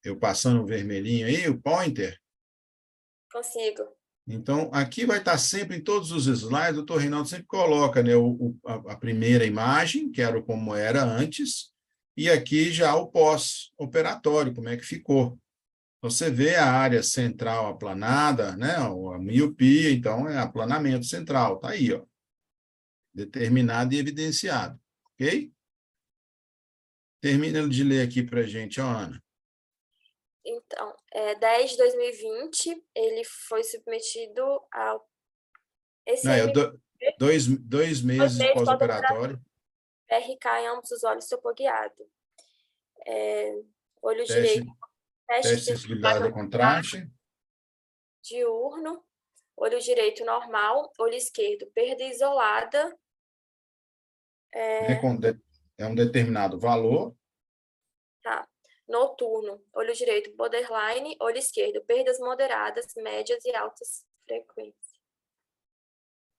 eu passando o vermelhinho aí, o pointer? Consigo. Então, aqui vai estar sempre, em todos os slides, o doutor Reinaldo sempre coloca, né, a primeira imagem, que era como era antes, e aqui já o pós-operatório, como é que ficou. Você vê a área central aplanada, né, a miopia, então é aplanamento central, está aí, ó, determinado e evidenciado, ok? Termina de ler aqui para a gente, ó, Ana. Então, 10 de 2020, ele foi submetido ao Não, SM, dois meses pós-operatório, PRK em ambos os olhos topoguiado. Olho teste direito, teste de de sensibilidade ao contraste, diurno, olho direito normal, olho esquerdo, perda isolada, né, é um determinado valor, tá. Noturno, olho direito borderline, olho esquerdo, perdas moderadas, médias e altas frequências.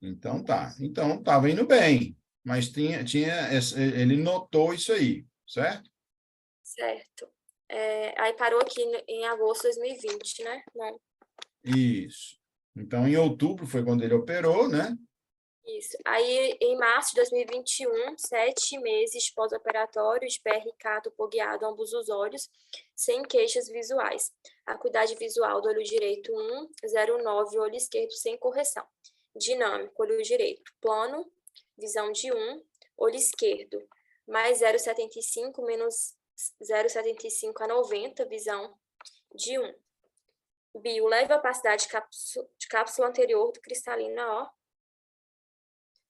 então tá. Então estava indo bem, mas ele notou isso aí, certo? Certo. Aí parou aqui em agosto de 2020, né? Não, Isso. Então, em outubro foi quando ele operou, né? isso. Aí, em março de 2021, 7 meses pós-operatório de PRK topoguiado ambos os olhos, sem queixas visuais. Acuidade visual do olho direito 1, 0,9, olho esquerdo sem correção. Dinâmico, olho direito plano, visão de 1, olho esquerdo, mais 0,75, menos 0,75 a 90, visão de 1. Bio, leve a opacidade de cápsula anterior do cristalina, ó.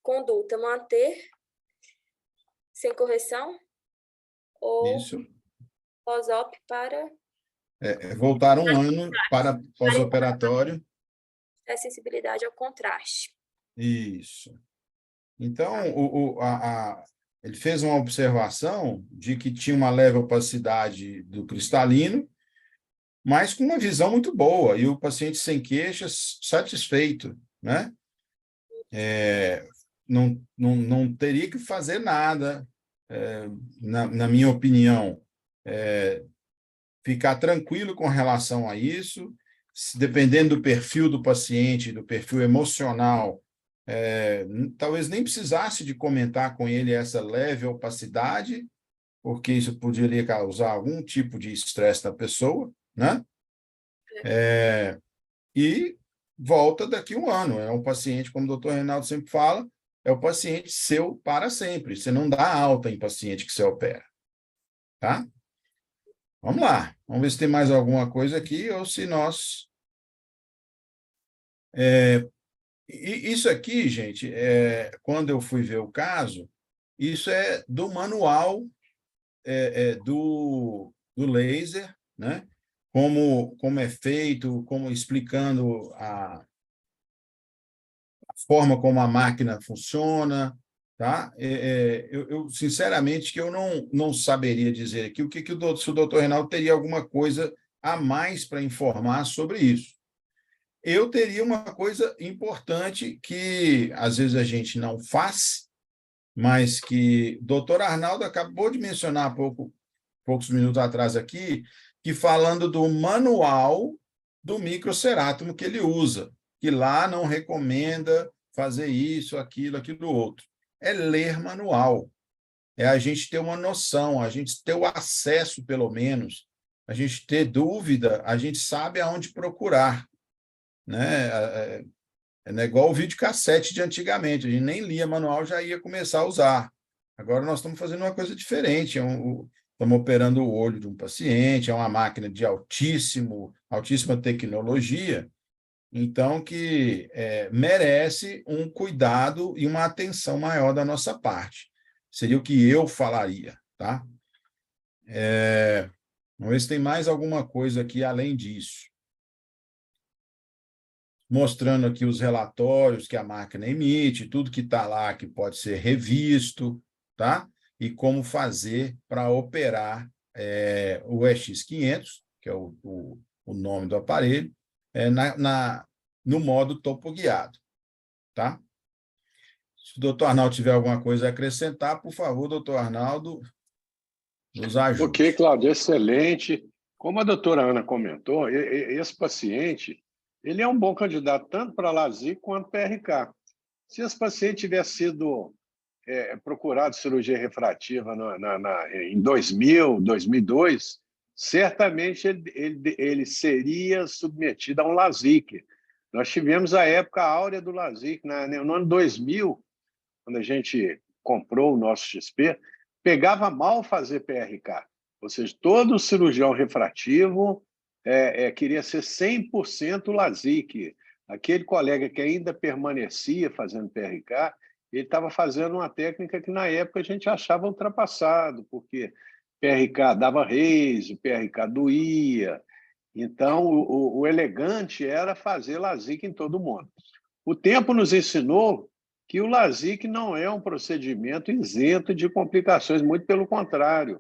Conduta, manter sem correção ou Isso. pós-op para Voltar um ano para pós-operatório. sensibilidade ao contraste. Isso. Então, ele fez uma observação de que tinha uma leve opacidade do cristalino, mas com uma visão muito boa, e o paciente sem queixas, satisfeito, né? Não teria que fazer nada, na minha opinião, ficar tranquilo com relação a isso, dependendo do perfil do paciente, do perfil emocional, talvez nem precisasse de comentar com ele essa leve opacidade, porque isso poderia causar algum tipo de estresse na pessoa, né? E volta daqui a um ano. É um paciente, como o doutor Reinaldo sempre fala, é o paciente seu para sempre. Você não dá alta em paciente que você opera. Tá? Vamos lá. Vamos ver se tem mais alguma coisa aqui ou se nós... Isso aqui, gente, quando eu fui ver o caso, isso é do manual do laser, né? Como é feito, como explicando a forma como a máquina funciona, tá? Eu sinceramente, que eu não saberia dizer aqui se o doutor Reinaldo teria alguma coisa a mais para informar sobre isso. Eu teria uma coisa importante que, às vezes, a gente não faz, mas que o doutor Arnaldo acabou de mencionar há poucos minutos atrás aqui, que falando do manual do microcerátomo que ele usa, que lá não recomenda fazer isso, aquilo outro. É ler manual, é a gente ter uma noção, a gente ter o acesso, pelo menos, a gente ter dúvida, a gente sabe aonde procurar, né? É igual o videocassete de antigamente, a gente nem lia manual, já ia começar a usar. Agora nós estamos fazendo uma coisa diferente, estamos operando o olho de um paciente, é uma máquina de altíssima tecnologia, então que merece um cuidado e uma atenção maior da nossa parte. Seria o que eu falaria, tá? Vamos ver se tem mais alguma coisa aqui além disso. Mostrando aqui os relatórios que a máquina emite, tudo que está lá que pode ser revisto, tá? E como fazer para operar o EX500, que é o nome do aparelho, no modo topoguiado, tá? Se o doutor Arnaldo tiver alguma coisa a acrescentar, por favor, doutor Arnaldo, nos ajude. Ok, Cláudio, excelente. Como a doutora Ana comentou, esse paciente ele é um bom candidato tanto para LASIK quanto para PRK. Se esse paciente tivesse sido procurado cirurgia refrativa em 2000, 2002, certamente ele seria submetido a um LASIK. Nós tivemos a época áurea do LASIK, no ano 2000, quando a gente comprou o nosso XP, pegava mal fazer PRK. Ou seja, todo cirurgião refrativo queria ser 100% LASIK. Aquele colega que ainda permanecia fazendo PRK, ele estava fazendo uma técnica que, na época, a gente achava ultrapassado, porque PRK dava raise, PRK doía. Então, o elegante era fazer LASIK em todo mundo. O tempo nos ensinou que o LASIK não é um procedimento isento de complicações, muito pelo contrário.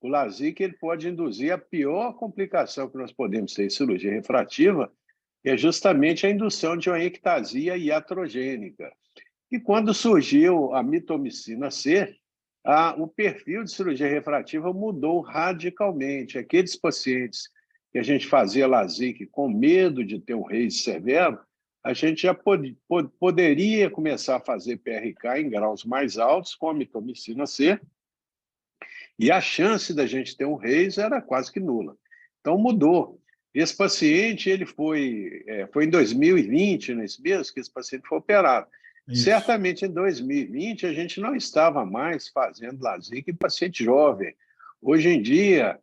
O LASIK ele pode induzir a pior complicação que nós podemos ter em cirurgia refrativa, que é justamente a indução de uma ectasia iatrogênica. E quando surgiu a mitomicina C, o perfil de cirurgia refrativa mudou radicalmente. Aqueles pacientes que a gente fazia LASIK com medo de ter um raise severo, a gente já poderia começar a fazer PRK em graus mais altos com a mitomicina C, e a chance da gente ter um raise era quase que nula. Então, mudou. Esse paciente ele foi em 2020, nesse mês, que esse paciente foi operado. Isso. Certamente, em 2020, a gente não estava mais fazendo LASIK em paciente jovem. Hoje em dia,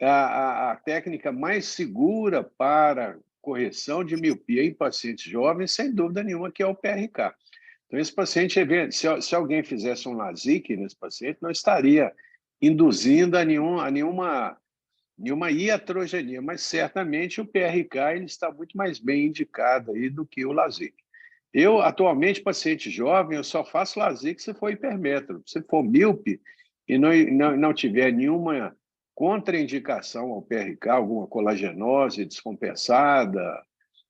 a técnica mais segura para correção de miopia em pacientes jovens, sem dúvida nenhuma, que é o PRK. Então, esse paciente, se alguém fizesse um LASIK nesse paciente, não estaria induzindo a nenhuma iatrogenia, mas certamente o PRK ele está muito mais bem indicado aí do que o LASIK. Eu, atualmente, paciente jovem, eu só faço LASIK se for hipermétrope. Se for míope e não tiver nenhuma contraindicação ao PRK, alguma colagenose descompensada,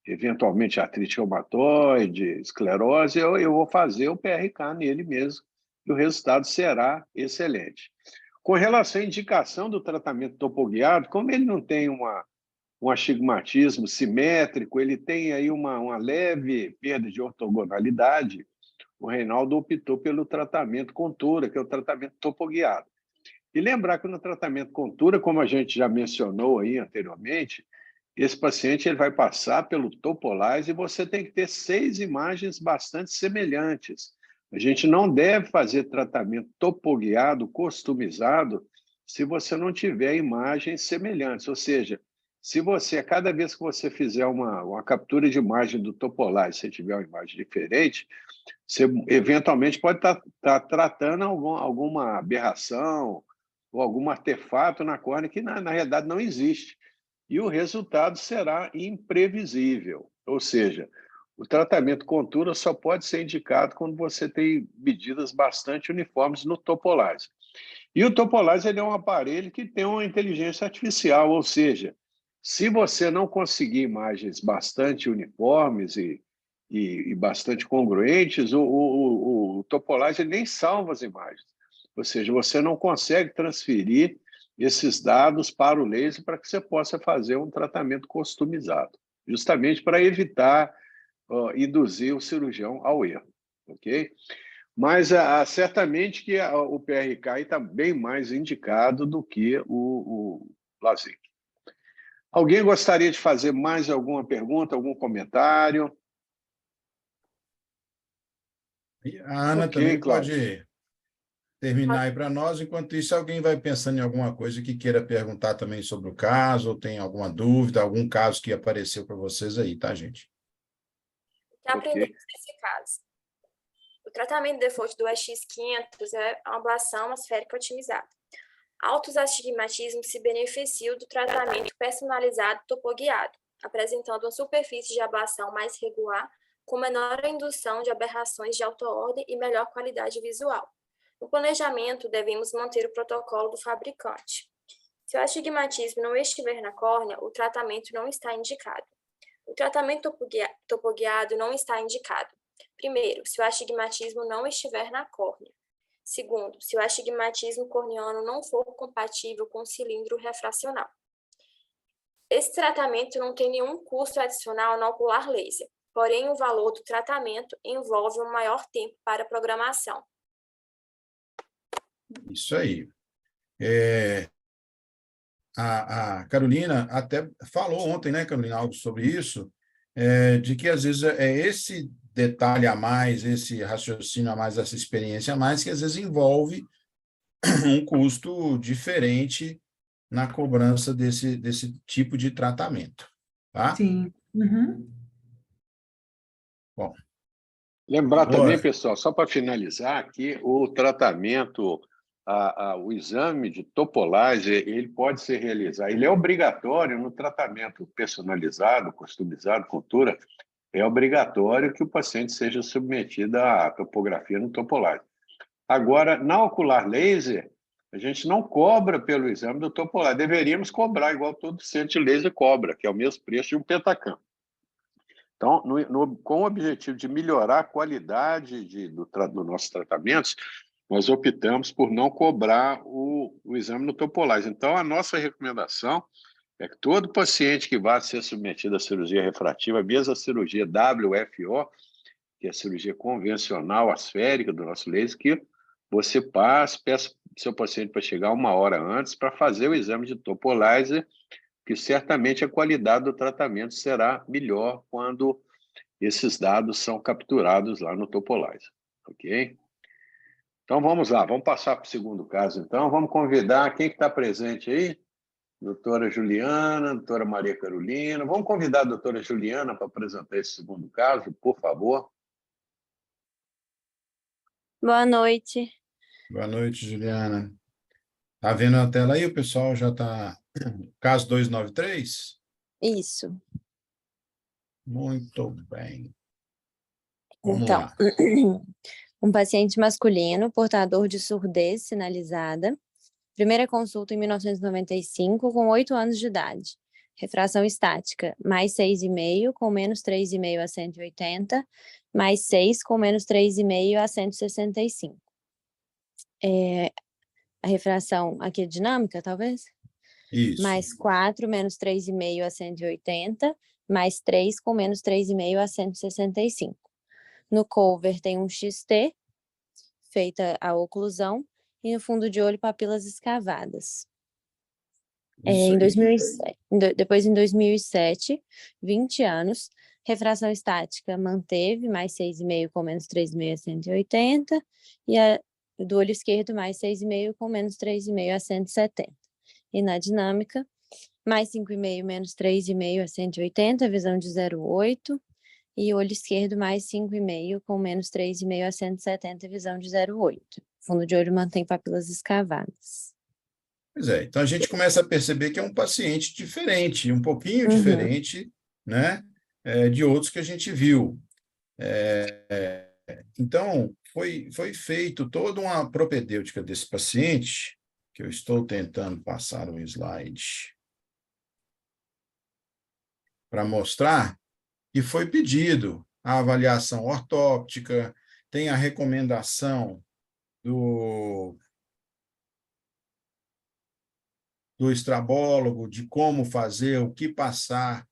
eventualmente artrite reumatoide, esclerose, eu vou fazer o PRK nele mesmo, e o resultado será excelente. Com relação à indicação do tratamento topoguiado, como ele não tem um astigmatismo simétrico, ele tem aí uma leve perda de ortogonalidade, o Reinaldo optou pelo tratamento Contura, que é o tratamento topoguiado. E lembrar que no tratamento Contura, como a gente já mencionou aí anteriormente, esse paciente ele vai passar pelo Topolise e você tem que ter 6 imagens bastante semelhantes. A gente não deve fazer tratamento topoguiado, customizado, se você não tiver imagens semelhantes. Ou seja, se você, cada vez que você fizer uma captura de imagem do Topolise, se tiver uma imagem diferente, você eventualmente pode estar tratando alguma aberração ou algum artefato na córnea que, na realidade, não existe. E o resultado será imprevisível. Ou seja, o tratamento com Tura só pode ser indicado quando você tem medidas bastante uniformes no Topolizer. E o Topolizer ele é um aparelho que tem uma inteligência artificial, ou seja, se você não conseguir imagens bastante uniformes e bastante congruentes, o Topolizer nem salva as imagens. Ou seja, você não consegue transferir esses dados para o laser para que você possa fazer um tratamento customizado, justamente para evitar induzir o cirurgião ao erro, ok? Mas certamente que o PRK está bem mais indicado do que o LASIK. Alguém gostaria de fazer mais alguma pergunta, algum comentário? A Ana Ok, também Cláudio. pode terminar aí para nós. Enquanto isso, alguém vai pensando em alguma coisa que queira perguntar também sobre o caso, ou tem alguma dúvida, algum caso que apareceu para vocês aí, tá, gente? O que aprendemos nesse caso? O tratamento de default do EX500 é uma ablação esférica otimizada. Altos astigmatismos se beneficiam do tratamento personalizado topoguiado, apresentando uma superfície de ablação mais regular, com menor indução de aberrações de alta ordem e melhor qualidade visual. No planejamento, devemos manter o protocolo do fabricante. Se o astigmatismo não estiver na córnea, o tratamento não está indicado. O tratamento topoguiado não está indicado. Primeiro, se o astigmatismo não estiver na córnea. Segundo, se o astigmatismo corneano não for compatível com o cilindro refracional. Esse tratamento não tem nenhum custo adicional no ocular laser, porém o valor do tratamento envolve um maior tempo para programação. Isso aí. A Carolina até falou ontem, né, Carolina, algo sobre isso, de que às vezes é esse detalhe a mais, esse raciocínio a mais, essa experiência a mais, que às vezes envolve um custo diferente na cobrança desse tipo de tratamento, tá? Sim. Uhum. Bom. Lembrar também, pessoal, só para finalizar aqui, o tratamento, o exame de Topolizer, ele pode ser realizado, ele é obrigatório no tratamento personalizado, customizado, com Tura, é obrigatório que o paciente seja submetido à topografia no Topolizer. Agora, na ocular laser, a gente não cobra pelo exame do Topolizer, deveríamos cobrar igual todo centro de laser cobra, que é o mesmo preço de um Pentacam. Então, com o objetivo de melhorar a qualidade dos nossos tratamentos, nós optamos por não cobrar o exame no Topolizer. Então, a nossa recomendação é que todo paciente que vá ser submetido à cirurgia refrativa, mesmo a cirurgia WFO, que é a cirurgia convencional asférica do nosso laser, que você peça seu paciente para chegar 1 hora antes para fazer o exame de Topolizer, que certamente a qualidade do tratamento será melhor quando esses dados são capturados lá no Topolizer, ok? Então, vamos lá, vamos passar para o segundo caso, então. Vamos convidar quem está presente aí? Doutora Juliana, doutora Maria Carolina. Vamos convidar a doutora Juliana para apresentar esse segundo caso, por favor. Boa noite. Boa noite, Juliana. Está vendo a tela aí? O pessoal já está... Caso 293? Isso. Muito bem. Vamos Então, lá. um paciente masculino, portador de surdez sinalizada, primeira consulta em 1995, com 8 anos de idade. Refração estática, mais 6,5, com menos 3,5 a 180, mais 6, com menos 3,5 a 165. A refração aqui é dinâmica, talvez? Isso. Mais 4, menos 3,5 a 180, mais 3, com menos 3,5 a 165. No cover tem um XT, feita a oclusão, e no fundo de olho, papilas escavadas. Depois, em 2007, 20 anos, refração estática manteve, mais 6,5 com menos 3,5 a 180, e a do olho esquerdo, mais 6,5 com menos 3,5 a 170. E na dinâmica, mais 5,5 menos 3,5 a 180, visão de 0,8, e olho esquerdo mais 5,5 com menos 3,5 a 170, visão de 0,8. Fundo de olho mantém papilas escavadas. Pois é, então a gente começa a perceber que é um paciente diferente, um pouquinho diferente, né, de outros que a gente viu. Então, foi feito toda uma propedêutica desse paciente, que eu estou tentando passar um slide para mostrar, e foi pedido a avaliação ortóptica, tem a recomendação do estrabólogo de como fazer, o que passar,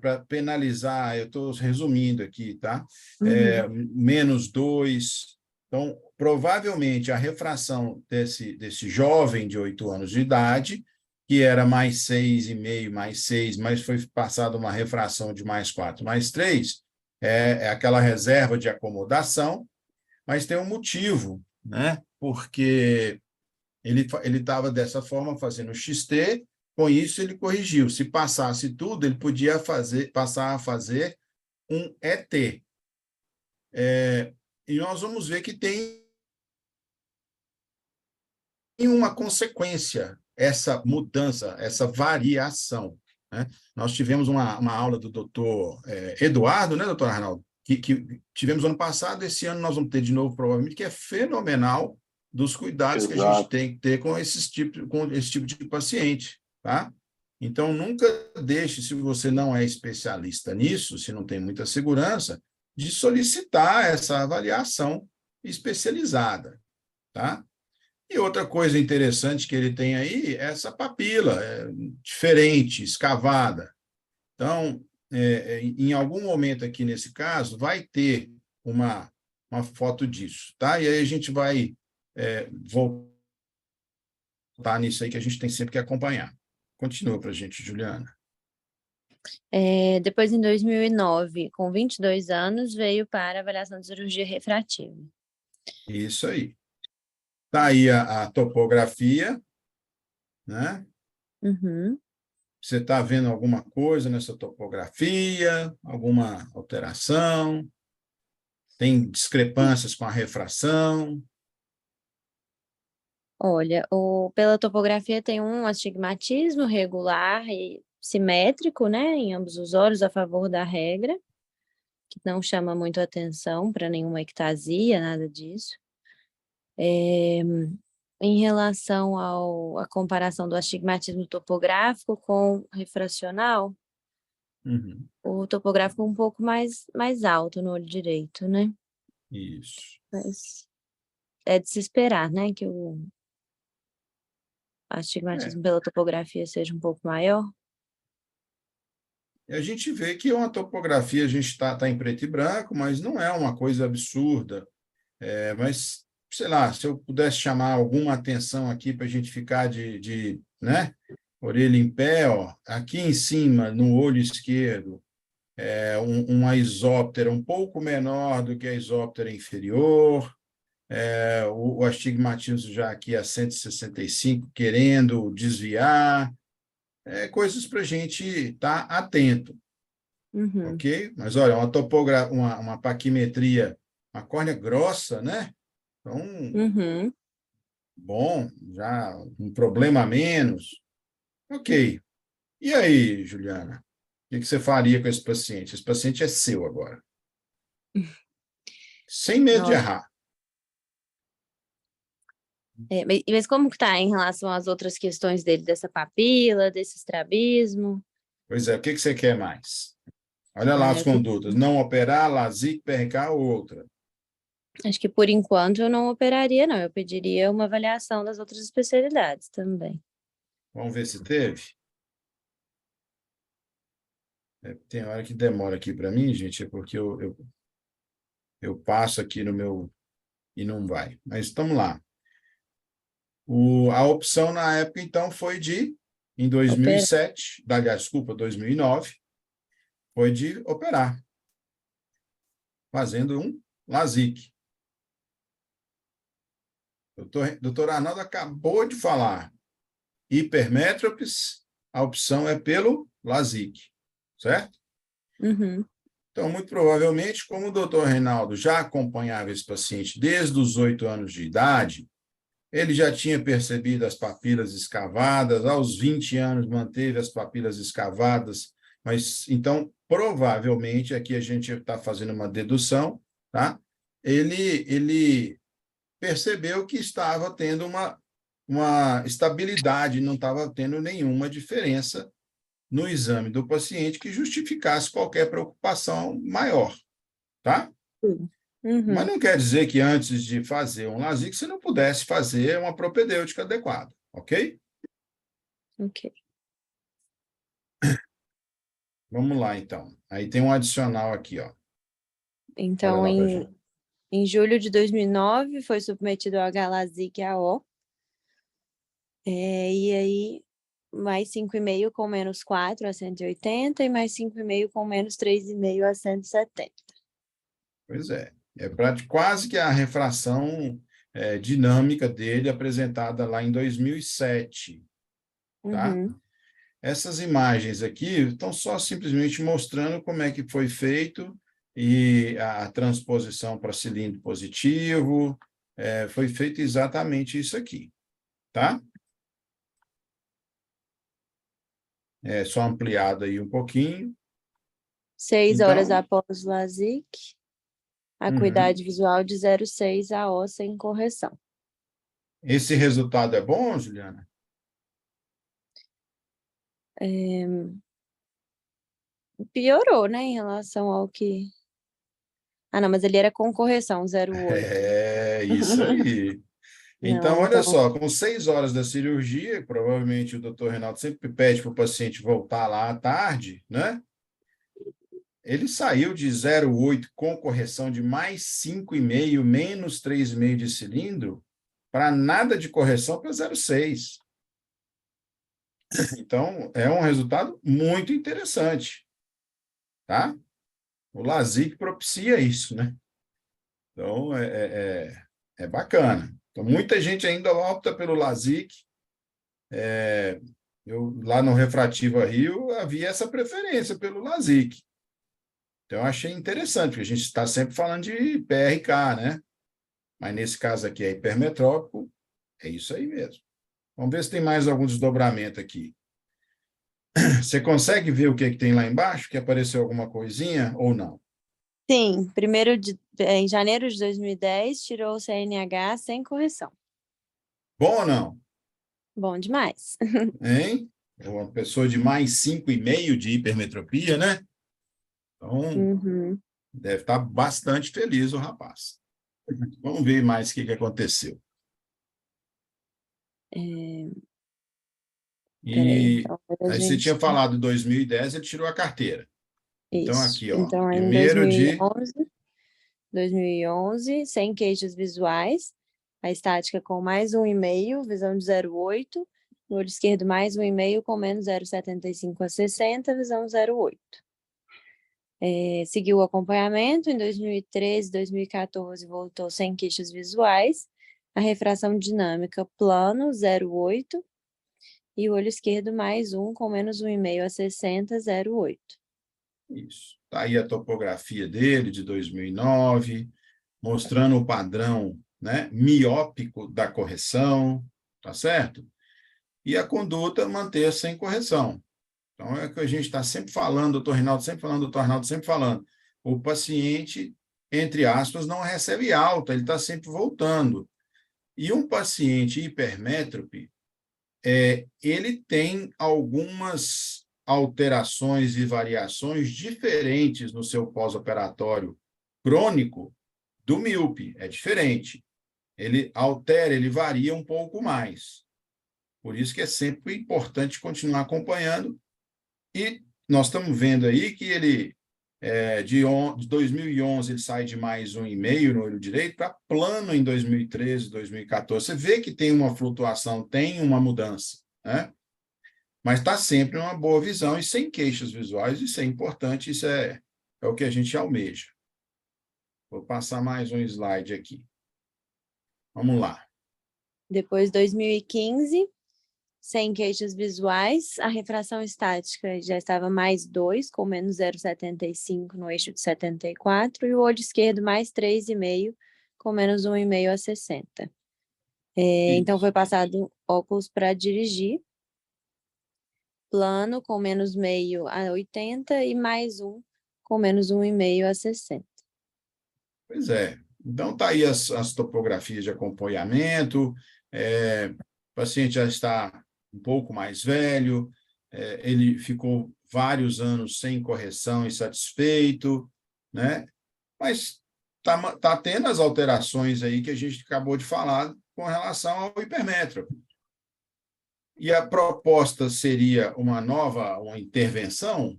para penalizar, eu estou resumindo aqui, tá? -2. Então, provavelmente, a refração desse jovem de 8 anos de idade, que era mais 6,5, mais 6, mas foi passada uma refração de mais 4, mais 3, é aquela reserva de acomodação, mas tem um motivo, né? Porque ele estava dessa forma fazendo XT, com isso ele corrigiu. Se passasse tudo, ele podia passar a fazer um ET. E nós vamos ver que tem uma consequência, essa mudança, essa variação, né? Nós tivemos uma aula do doutor Eduardo, né, doutor Arnaldo? Que tivemos ano passado, esse ano nós vamos ter de novo, provavelmente, que é fenomenal, dos cuidados que a gente tem que ter com esse tipo de paciente, tá? Então, nunca deixe, se você não é especialista nisso, se não tem muita segurança, de solicitar essa avaliação especializada, tá? E outra coisa interessante que ele tem aí é essa papila, diferente, escavada. Então, em algum momento aqui nesse caso, vai ter uma foto disso, tá? E aí a gente vai voltar nisso aí que a gente tem sempre que acompanhar. Continua para a gente, Juliana. Depois, em 2009, com 22 anos, veio para avaliação de cirurgia refrativa. Isso aí. Está aí a topografia, né? Você está vendo alguma coisa nessa topografia? Alguma alteração? Tem discrepâncias com a refração? Olha, pela topografia tem um astigmatismo regular e simétrico, né, em ambos os olhos, a favor da regra, que não chama muito atenção para nenhuma ectasia, nada disso. Em relação à comparação do astigmatismo topográfico com refracional, o topográfico é um pouco mais alto no olho direito, né? Isso. Mas é de se esperar, né, que o astigmatismo pela topografia seja um pouco maior. E a gente vê que é uma topografia, a gente está em preto e branco, mas não é uma coisa absurda. Mas, sei lá, se eu pudesse chamar alguma atenção aqui para a gente ficar né, orelha em pé, ó, aqui em cima, no olho esquerdo, uma isóptera um pouco menor do que a isóptera inferior, o astigmatismo já aqui a 165, querendo desviar, coisas para a gente estar atento, ok? Mas, olha, uma paquimetria, uma córnea grossa, né? Então, bom, já um problema a menos. Ok. E aí, Juliana? O que você faria com esse paciente? Esse paciente é seu agora. Sem medo de errar. Mas como que está em relação às outras questões dele, dessa papila, desse estrabismo? Pois é, o que você quer mais? Olha lá as condutas. Não operar, LASIK, PRK ou outra. Acho que, por enquanto, eu não operaria, não. Eu pediria uma avaliação das outras especialidades também. Vamos ver se teve? Tem hora que demora aqui para mim, gente, porque eu passo aqui no meu e não vai. Mas estamos lá. A opção na época, então, foi em 2007, aliás, desculpa, 2009, foi de operar, fazendo um LASIK. Doutor Arnaldo acabou de falar. Hipermétropes, a opção é pelo LASIK, certo? Então, muito provavelmente, como o doutor Reinaldo já acompanhava esse paciente desde os 8 anos de idade, ele já tinha percebido as papilas escavadas, aos 20 anos manteve as papilas escavadas Mas, então, provavelmente, aqui a gente está fazendo uma dedução, tá? Ele percebeu que estava tendo uma estabilidade, não estava tendo nenhuma diferença no exame do paciente que justificasse qualquer preocupação maior, tá? Mas não quer dizer que antes de fazer um LASIK você não pudesse fazer uma propedêutica adequada, ok? Ok. Vamos lá, então. Aí tem um adicional aqui, ó. Então, Olha lá pra gente. em julho de 2009, foi submetido ao HLASIK AO. E aí, mais 5,5 com menos 4 a 180 e mais 5,5 com menos 3,5 a 170. Pois é. É quase que a refração dinâmica dele apresentada lá em 2007, tá? Essas imagens aqui estão só simplesmente mostrando como é que foi feito e a transposição para cilindro positivo, foi feito exatamente isso aqui, tá? É só ampliado aí um pouquinho. 6 horas Então, após o LASIK, acuidade visual de 0,6 AO sem correção. esse resultado é bom, Juliana? Piorou, né, em relação ao que... Ah, não, mas ele era com correção, 0,8. É, isso aí. Então, Não, olha então... só, com 6 horas da cirurgia, provavelmente o doutor Reinaldo sempre pede para o paciente voltar lá à tarde, né? Ele saiu de 0,8 com correção de mais 5,5, menos 3,5 de cilindro, para nada de correção para 0,6. Então, é um resultado muito interessante, tá? O LASIK propicia isso, né? Então, é bacana. Então, muita gente ainda opta pelo LASIK. Lá no Refrativa Rio, havia essa preferência pelo LASIK. Então, eu achei interessante, porque a gente está sempre falando de PRK, né? Mas nesse caso aqui é hipermetrópico, é isso aí mesmo. Vamos ver se tem mais algum desdobramento aqui. Você consegue ver o que tem lá embaixo? Que apareceu alguma coisinha ou não? Sim, em janeiro de 2010, tirou o CNH sem correção. Bom ou não? Bom demais. Hein? É uma pessoa de mais 5,5 de hipermetropia, né? Então, deve estar bastante feliz o rapaz. Vamos ver mais o que aconteceu. Peraí, E então, aí você tinha falado em 2010, ele tirou a carteira. Então, Isso. aqui, ó, Então, em 2011, sem queixas visuais, a estática com mais 1,5, visão de 0,8, no olho esquerdo mais 1,5 com menos 0,75 a 60, visão 0,8. Seguiu o acompanhamento, em 2013, 2014 voltou sem queixas visuais, a refração dinâmica plano 0,8 e o olho esquerdo mais 1 com menos 1,5 a 60, 0,8. Isso. Está aí a topografia dele, de 2009, mostrando o padrão, né, miópico da correção, tá certo? E a conduta manter sem correção. Então, é o que a gente está sempre falando, doutor Reinaldo sempre falando, doutor Arnaldo sempre falando. O paciente, entre aspas, não recebe alta, ele está sempre voltando. E um paciente hipermétrope, ele tem algumas alterações e variações diferentes no seu pós-operatório crônico do míope, é diferente. Ele altera, ele varia um pouco mais. Por isso que é sempre importante continuar acompanhando. E nós estamos vendo aí que ele, de 2011, ele sai de mais 1,5 no olho direito para plano em 2013, 2014. Você vê que tem uma flutuação, tem uma mudança, né? Mas está sempre uma boa visão e sem queixas visuais, isso é importante, isso é o que a gente almeja. Vou passar mais um slide aqui. Vamos lá. Depois, 2015, sem queixas visuais, a refração estática já estava mais 2, com menos 0,75 no eixo de 74, e o olho esquerdo mais 3,5, com menos 1,5 a 60. Então, foi passado óculos para dirigir. plano com menos meio a 80 e mais um com menos 1,5 a 60. Pois é. Então, está aí as topografias de acompanhamento, o paciente já está um pouco mais velho, ele ficou vários anos sem correção e satisfeito, né? Mas está tendo as alterações aí que a gente acabou de falar com relação ao hipermétrope. E a proposta seria uma intervenção.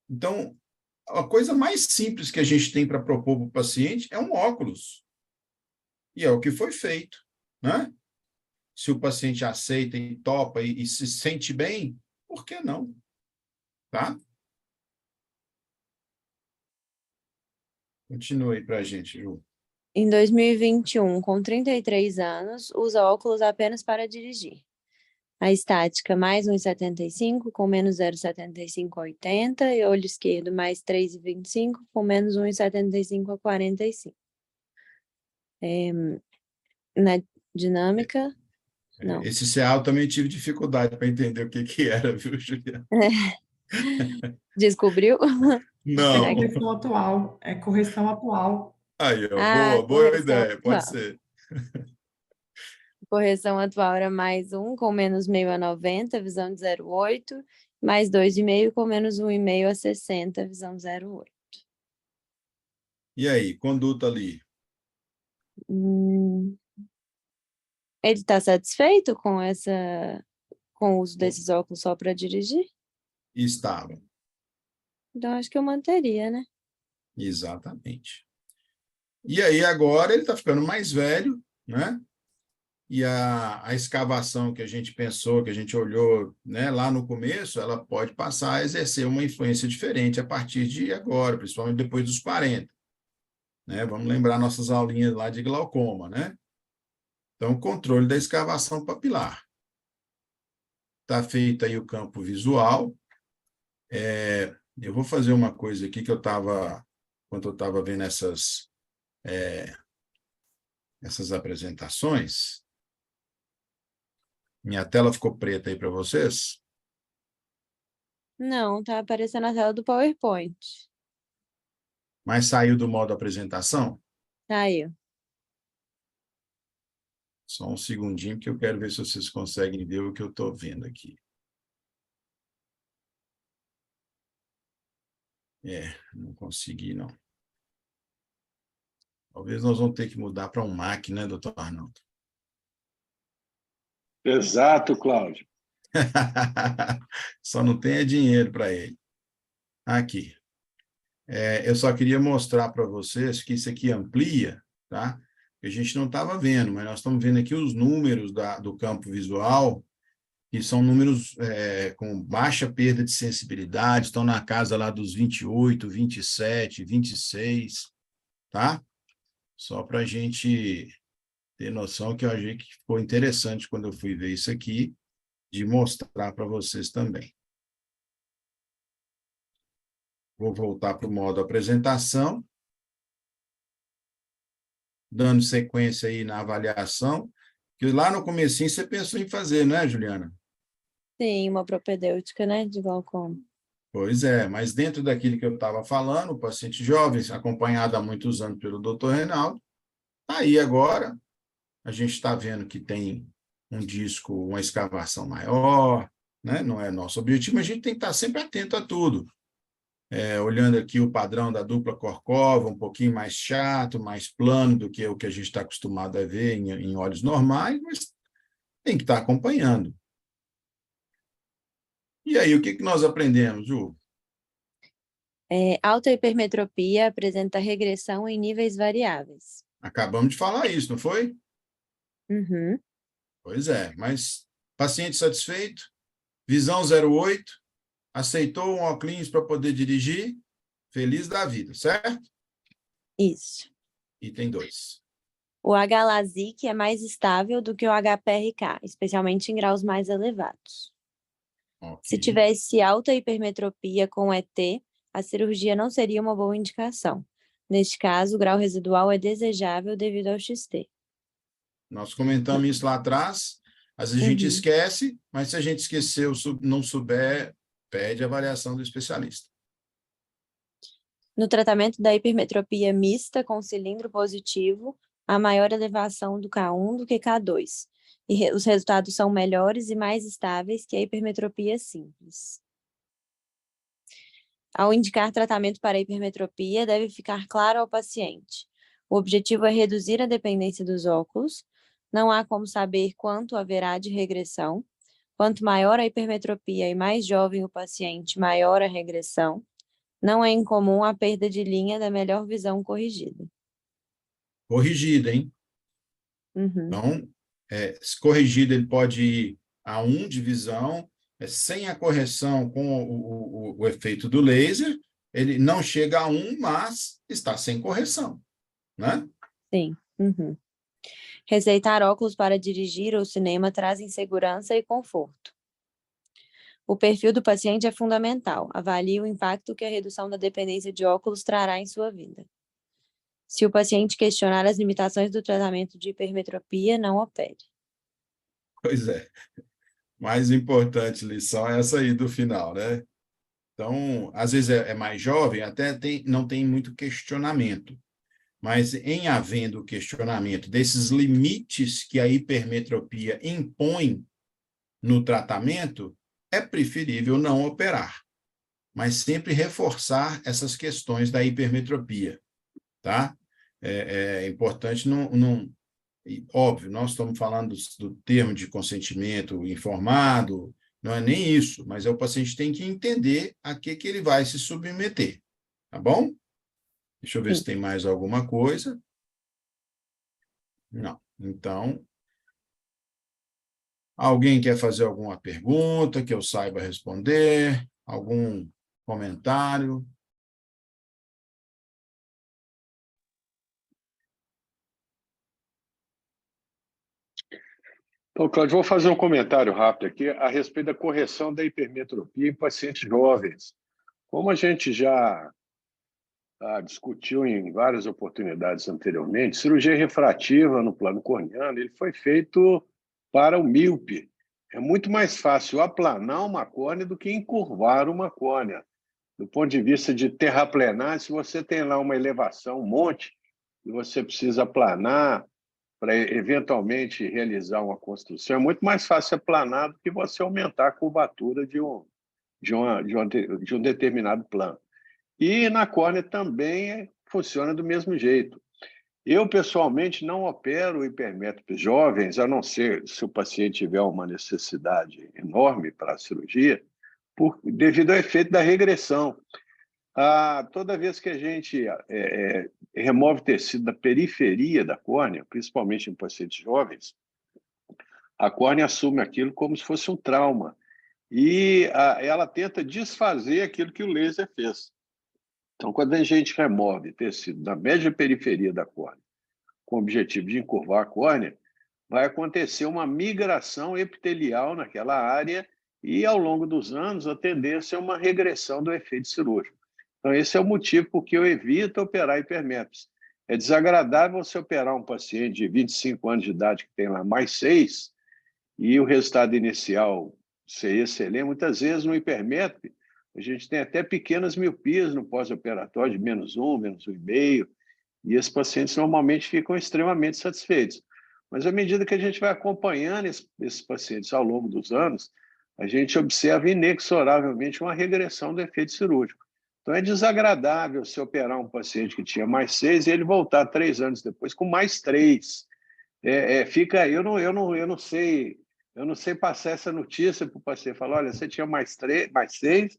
Então, a coisa mais simples que a gente tem para propor para o paciente é um óculos. E é o que foi feito, né? Se o paciente aceita e topa e se sente bem, por que não? Tá? Continue para a gente, Ju. Em 2021, com 33 anos, usa óculos apenas para dirigir. A estática mais 1,75 com menos 0,75 a 80 e olho esquerdo mais 3,25 com menos 1,75 a 45. Na dinâmica, não. Esse CA eu também tive dificuldade para entender o que era, viu, Juliana? Descobriu? Não. É correção atual. É correção atual. Aí, ó, boa ideia, atual. pode ser. Correção atual era mais 1 com menos meio a 90, visão de 0,8, mais 2,5 com menos 1,5 a 60, visão 0,8. E aí, conduta ali? Ele está satisfeito com o uso desses óculos só para dirigir? Estava. Então, acho que eu manteria, né? Exatamente. E aí, agora, ele está ficando mais velho, né? E a escavação que a gente pensou, que a gente olhou, né, lá no começo, ela pode passar a exercer uma influência diferente a partir de agora, principalmente depois dos 40. Né? Vamos lembrar nossas aulinhas lá de glaucoma, né? Então, controle da escavação papilar. Está feito aí o campo visual. Eu vou fazer uma coisa aqui que quando eu estava vendo essas apresentações, minha tela ficou preta aí para vocês? Não, tá aparecendo na tela do PowerPoint. Mas saiu do modo apresentação? Saiu. Só um segundinho que eu quero ver se vocês conseguem ver o que eu estou vendo aqui. Não consegui, não. Talvez nós vamos ter que mudar para um Mac, né, doutor Arnaldo? Exato, Cláudio. Só não tenha dinheiro para ele. Aqui. Eu só queria mostrar para vocês que isso aqui amplia, tá? A gente não estava vendo, mas nós estamos vendo aqui os números do campo visual, que são números com baixa perda de sensibilidade, estão na casa lá dos 28, 27, 26, tá? Só para a gente ter noção, que eu achei que ficou interessante quando eu fui ver isso aqui, de mostrar para vocês também. Vou voltar para o modo apresentação, dando sequência aí na avaliação, que lá no comecinho você pensou em fazer, não é, Juliana? Sim, uma propedêutica, né, de glaucoma. Pois é, mas dentro daquilo que eu estava falando, o paciente jovem, acompanhado há muitos anos pelo doutor Reinaldo, aí agora a gente está vendo que tem um disco, uma escavação maior, né? Não é nosso objetivo, mas a gente tem que estar sempre atento a tudo. Olhando aqui o padrão da dupla corcova, um pouquinho mais chato, mais plano do que o que a gente está acostumado a ver em olhos normais, mas tem que estar acompanhando. E aí, o que nós aprendemos, Ju? Alta hipermetropia apresenta regressão em níveis variáveis. Acabamos de falar isso, não foi? Uhum. Pois é, mas paciente satisfeito, visão 0,8, aceitou um óculos para poder dirigir, feliz da vida, certo? Isso. Item 2. O H-LASIK é mais estável do que o HPRK, especialmente em graus mais elevados. Okay. Se tivesse alta hipermetropia com ET, a cirurgia não seria uma boa indicação. Neste caso, o grau residual é desejável devido ao XT. Nós comentamos isso lá atrás, Às vezes a gente esquece, mas se a gente esqueceu, não souber, pede avaliação do especialista. No tratamento da hipermetropia mista com cilindro positivo, há maior elevação do K1 do que K2, e os resultados são melhores e mais estáveis que a hipermetropia simples. Ao indicar tratamento para a hipermetropia, deve ficar claro ao paciente. O objetivo é reduzir a dependência dos óculos. Não há como saber quanto haverá de regressão. Quanto maior a hipermetropia e mais jovem o paciente, maior a regressão. Não é incomum a perda de linha da melhor visão corrigida. Corrigida, hein? Então, se corrigida, ele pode ir a 1 de visão, sem a correção com o efeito do laser, ele não chega a 1, mas está sem correção, né? Sim. Receitar óculos para dirigir ou cinema trazem segurança e conforto. O perfil do paciente é fundamental. Avalie o impacto que a redução da dependência de óculos trará em sua vida. Se o paciente questionar as limitações do tratamento de hipermetropia, não opere. Pois é. Mais importante lição é essa aí do final, né? Então, às vezes é mais jovem, até não tem muito questionamento. Mas em havendo questionamento desses limites que a hipermetropia impõe no tratamento, é preferível não operar, mas sempre reforçar essas questões da hipermetropia, tá? É importante não. Óbvio, nós estamos falando do termo de consentimento informado, não é nem isso, mas o paciente tem que entender a que ele vai se submeter, tá bom? Deixa eu ver se tem mais alguma coisa. Não. Então, alguém quer fazer alguma pergunta que eu saiba responder? Algum comentário? Então, Cláudio, vou fazer um comentário rápido aqui a respeito da correção da hipermetropia em pacientes jovens. Como a gente já discutiu em várias oportunidades anteriormente, cirurgia refrativa no plano corneano ele foi feito para o míope. É muito mais fácil aplanar uma córnea do que encurvar uma córnea. Do ponto de vista de terraplenar, se você tem lá uma elevação, um monte, e você precisa aplanar para eventualmente realizar uma construção, é muito mais fácil aplanar do que você aumentar a curvatura de um determinado plano. E na córnea também funciona do mesmo jeito. Eu, pessoalmente, não opero hipermétropes jovens, a não ser se o paciente tiver uma necessidade enorme para a cirurgia, devido ao efeito da regressão. Toda vez que a gente remove tecido da periferia da córnea, principalmente em pacientes jovens, a córnea assume aquilo como se fosse um trauma. E ela tenta desfazer aquilo que o laser fez. Então, quando a gente remove tecido da média periferia da córnea, com o objetivo de encurvar a córnea, vai acontecer uma migração epitelial naquela área e, ao longo dos anos, a tendência é uma regressão do efeito cirúrgico. Então, esse é o motivo por que eu evito operar hipermétropes. É desagradável você operar um paciente de 25 anos de idade que tem lá mais 6 e o resultado inicial ser excelente. Muitas vezes, no hipermétrope, a gente tem até pequenas miopias no pós-operatório de -1, -1,5, e esses pacientes normalmente ficam extremamente satisfeitos. Mas, à medida que a gente vai acompanhando esses pacientes ao longo dos anos, a gente observa inexoravelmente uma regressão do efeito cirúrgico. Então, é desagradável se operar um paciente que tinha mais 6 e ele voltar 3 anos depois com mais 3. Eu não sei passar essa notícia para o paciente. Falar, olha, você tinha mais 6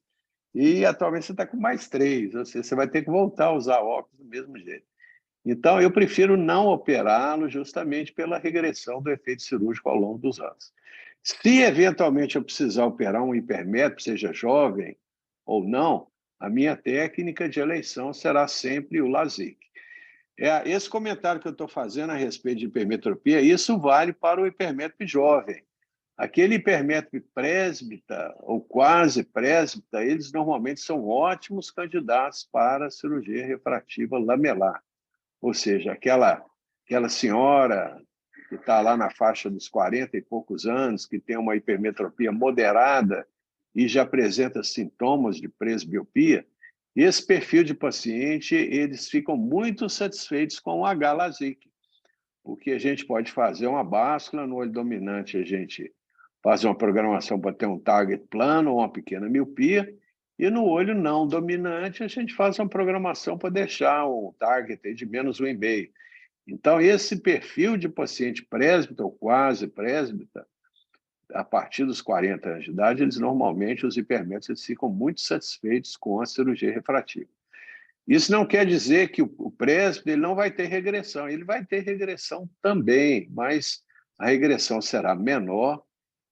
e atualmente você está com mais 3. Ou seja, você vai ter que voltar a usar óculos do mesmo jeito. Então, eu prefiro não operá-lo justamente pela regressão do efeito cirúrgico ao longo dos anos. Se, eventualmente, eu precisar operar um hipermétrope, seja jovem ou não, a minha técnica de eleição será sempre o LASIK. Esse comentário que eu estou fazendo a respeito de hipermetropia, isso vale para o hipermétrope jovem. Aquele hipermétrope presbita ou quase presbita, eles normalmente são ótimos candidatos para a cirurgia refrativa lamelar. Ou seja, aquela senhora que está lá na faixa dos 40 e poucos anos, que tem uma hipermetropia moderada e já apresenta sintomas de presbiopia, esse perfil de paciente, eles ficam muito satisfeitos com o H-LASIK, porque a gente pode fazer uma báscula no olho dominante, a gente faz uma programação para ter um target plano ou uma pequena miopia, e no olho não dominante, a gente faz uma programação para deixar um target de menos 1,5. Então, esse perfil de paciente presbítero ou quase presbítero, a partir dos 40 anos de idade, eles normalmente, os hipermétropes, eles ficam muito satisfeitos com a cirurgia refrativa. Isso não quer dizer que o presbítero ele não vai ter regressão, ele vai ter regressão também, mas a regressão será menor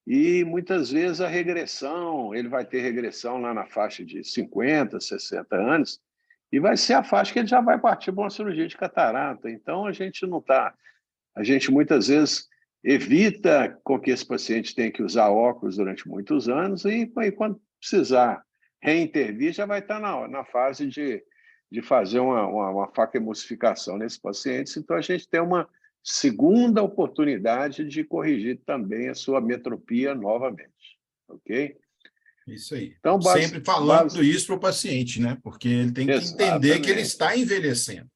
e muitas vezes a regressão, ele vai ter regressão lá na faixa de 50, 60 anos, e vai ser a faixa que ele já vai partir para uma cirurgia de catarata. Então, a gente não está... A gente muitas vezes evita com que esse paciente tenha que usar óculos durante muitos anos e quando precisar reintervir, já vai estar na fase de fazer uma facoemulsificação nesses pacientes. Então, a gente tem uma segunda oportunidade de corrigir também a sua metropia novamente. Ok? Isso aí. Então, sempre falando isso para o paciente, né? Porque ele tem que entender que ele está envelhecendo.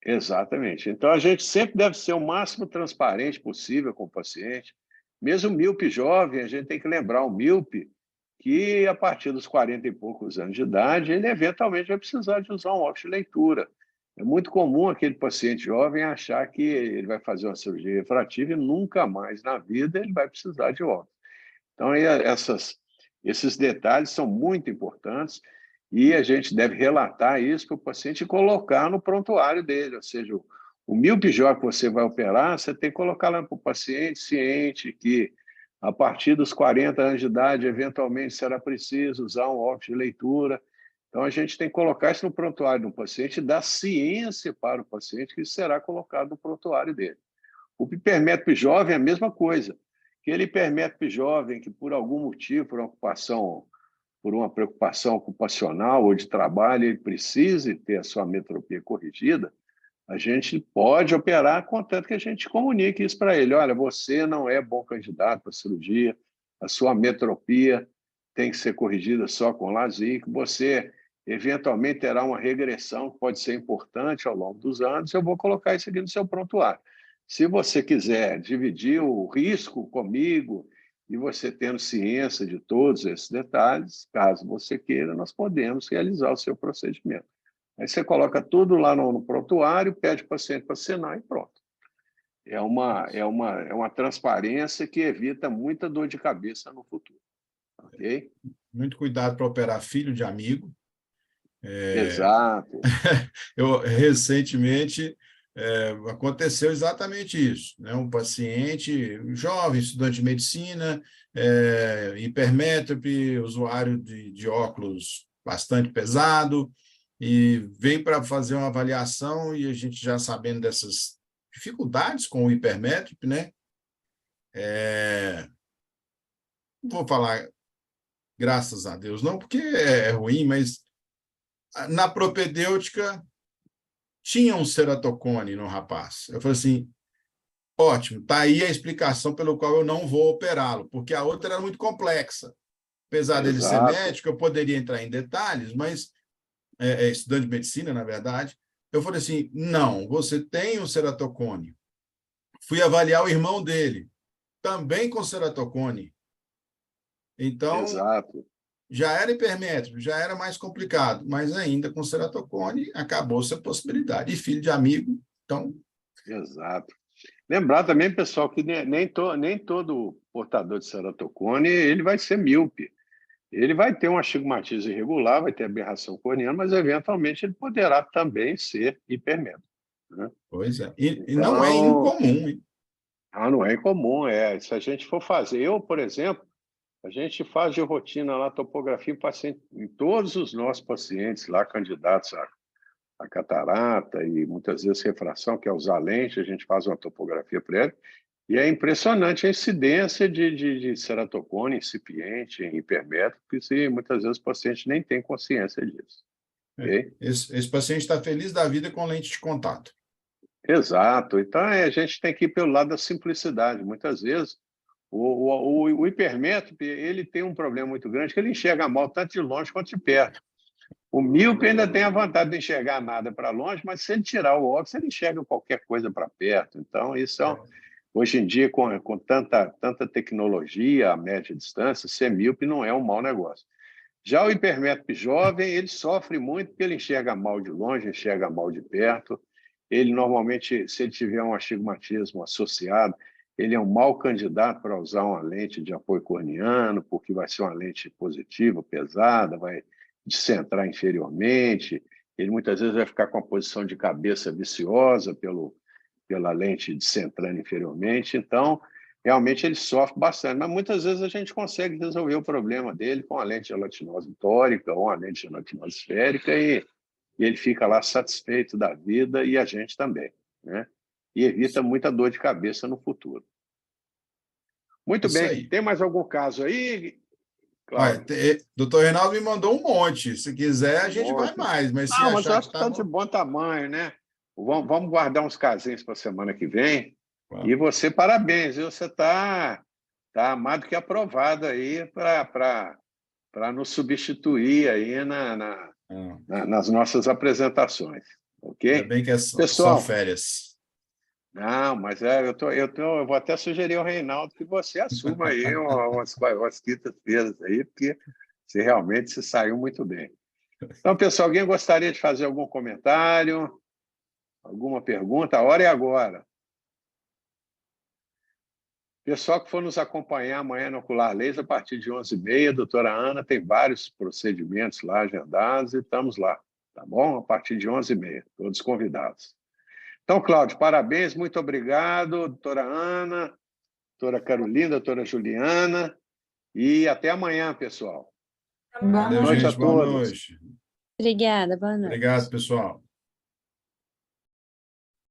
Exatamente. Então, a gente sempre deve ser o máximo transparente possível com o paciente. Mesmo míope jovem, a gente tem que lembrar o míope que, a partir dos 40 e poucos anos de idade, ele eventualmente vai precisar de usar um óculos de leitura. É muito comum aquele paciente jovem achar que ele vai fazer uma cirurgia refrativa e nunca mais na vida ele vai precisar de óculos. Então, esses detalhes são muito importantes e a gente deve relatar isso para o paciente e colocar no prontuário dele. Ou seja, o míope jovem que você vai operar, você tem que colocar lá para o paciente ciente que, a partir dos 40 anos de idade, eventualmente será preciso usar um óculos de leitura. Então, a gente tem que colocar isso no prontuário do paciente e dar ciência para o paciente que isso será colocado no prontuário dele. O hipermétrope jovem é a mesma coisa. Aquele hipermétrope jovem que, por algum motivo, por uma preocupação ocupacional ou de trabalho, ele precise ter a sua metropia corrigida, a gente pode operar, contanto que a gente comunique isso para ele. Olha, você não é bom candidato para cirurgia, a sua metropia tem que ser corrigida só com LASIK, você eventualmente terá uma regressão que pode ser importante ao longo dos anos, eu vou colocar isso aqui no seu prontuário. Se você quiser dividir o risco comigo e você tendo ciência de todos esses detalhes, caso você queira, nós podemos realizar o seu procedimento. Aí você coloca tudo lá no prontuário, pede o paciente para assinar e pronto. É uma transparência que evita muita dor de cabeça no futuro. Ok? Muito cuidado para operar filho de amigo. Exato. Eu, recentemente, aconteceu exatamente isso, né? Um paciente jovem, estudante de medicina, hipermétrope, usuário de óculos bastante pesado, e veio para fazer uma avaliação e a gente já sabendo dessas dificuldades com o hipermétrope, né? Não vou falar graças a Deus, não, porque é ruim, mas na propedêutica tinha um ceratocone no rapaz. Eu falei assim, ótimo, está aí a explicação pelo qual eu não vou operá-lo, porque a outra era muito complexa. Apesar dele ser médico, eu poderia entrar em detalhes, mas estudante de medicina, na verdade, eu falei assim, não, você tem um ceratocone. Fui avaliar o irmão dele, também com ceratocone. Então, já era hipermétrope, já era mais complicado, mas ainda com ceratocone acabou-se a possibilidade. E filho de amigo, então... Exato. Lembrar também, pessoal, que nem todo portador de ceratocone ele vai ser míope. Ele vai ter um astigmatismo irregular, vai ter aberração corneana, mas eventualmente ele poderá também ser hipermétrope. Né? Pois é. E não é incomum, hein? Não é incomum, Se a gente for fazer, por exemplo, a gente faz de rotina lá topografia em todos os nossos pacientes lá, candidatos a catarata e muitas vezes refração, que é usar lente, a gente faz uma topografia prévia, e é impressionante a incidência de ceratocone incipiente em hipermétropes e muitas vezes o paciente nem tem consciência disso. Okay? Esse paciente está feliz da vida com lente de contato. Exato. Então, a gente tem que ir pelo lado da simplicidade. Muitas vezes, o hipermétrope, ele tem um problema muito grande, que ele enxerga mal tanto de longe quanto de perto. O míope ainda tem a vantagem de enxergar nada para longe, mas se ele tirar o óculos, ele enxerga qualquer coisa para perto. Então, isso hoje em dia, com tanta tecnologia a média distância, ser míope não é um mau negócio. Já o hipermétrope jovem, ele sofre muito porque ele enxerga mal de longe, enxerga mal de perto. Ele, normalmente, se ele tiver um astigmatismo associado, ele é um mau candidato para usar uma lente de apoio corneano, porque vai ser uma lente positiva, pesada, vai descentrar inferiormente. Ele, muitas vezes, vai ficar com a posição de cabeça viciosa pela lente descentrando inferiormente. Então, realmente, ele sofre bastante. Mas, muitas vezes, a gente consegue resolver o problema dele com a lente de gelatinose tórica ou uma lente de gelatinose esférica e ele fica lá satisfeito da vida e a gente também, né? E evita muita dor de cabeça no futuro. Muito Isso bem. aí. Tem mais algum caso aí, Olha, Cláudio? doutor Reinaldo me mandou um monte. Se quiser, a gente vai mais, mas se Não, mas eu achar acho que que está está de bom tamanho, né? Vamos guardar uns casinhos para a semana que vem. bom. E você, parabéns, viu? Você está mais do que aprovado aí para nos substituir aí nas nossas apresentações, Ainda ok? bem que é só Pessoal, férias. não, mas eu vou até sugerir ao Reinaldo que você assuma aí umas quintas-feiras aí, porque você realmente se saiu muito bem. Então, pessoal, alguém gostaria de fazer algum comentário, alguma pergunta? A hora é agora. Pessoal que for nos acompanhar amanhã no Ocular Laser, a partir de 11h30, a doutora Ana tem vários procedimentos lá agendados e estamos lá, tá bom? A partir de 11h30, todos convidados. Então, Cláudio, parabéns, muito obrigado, doutora Ana, doutora Carolina, doutora Juliana, e até amanhã, pessoal. Boa Valeu, Boa noite a gente. Boa todos. noite. Obrigada, boa noite. Obrigado, pessoal.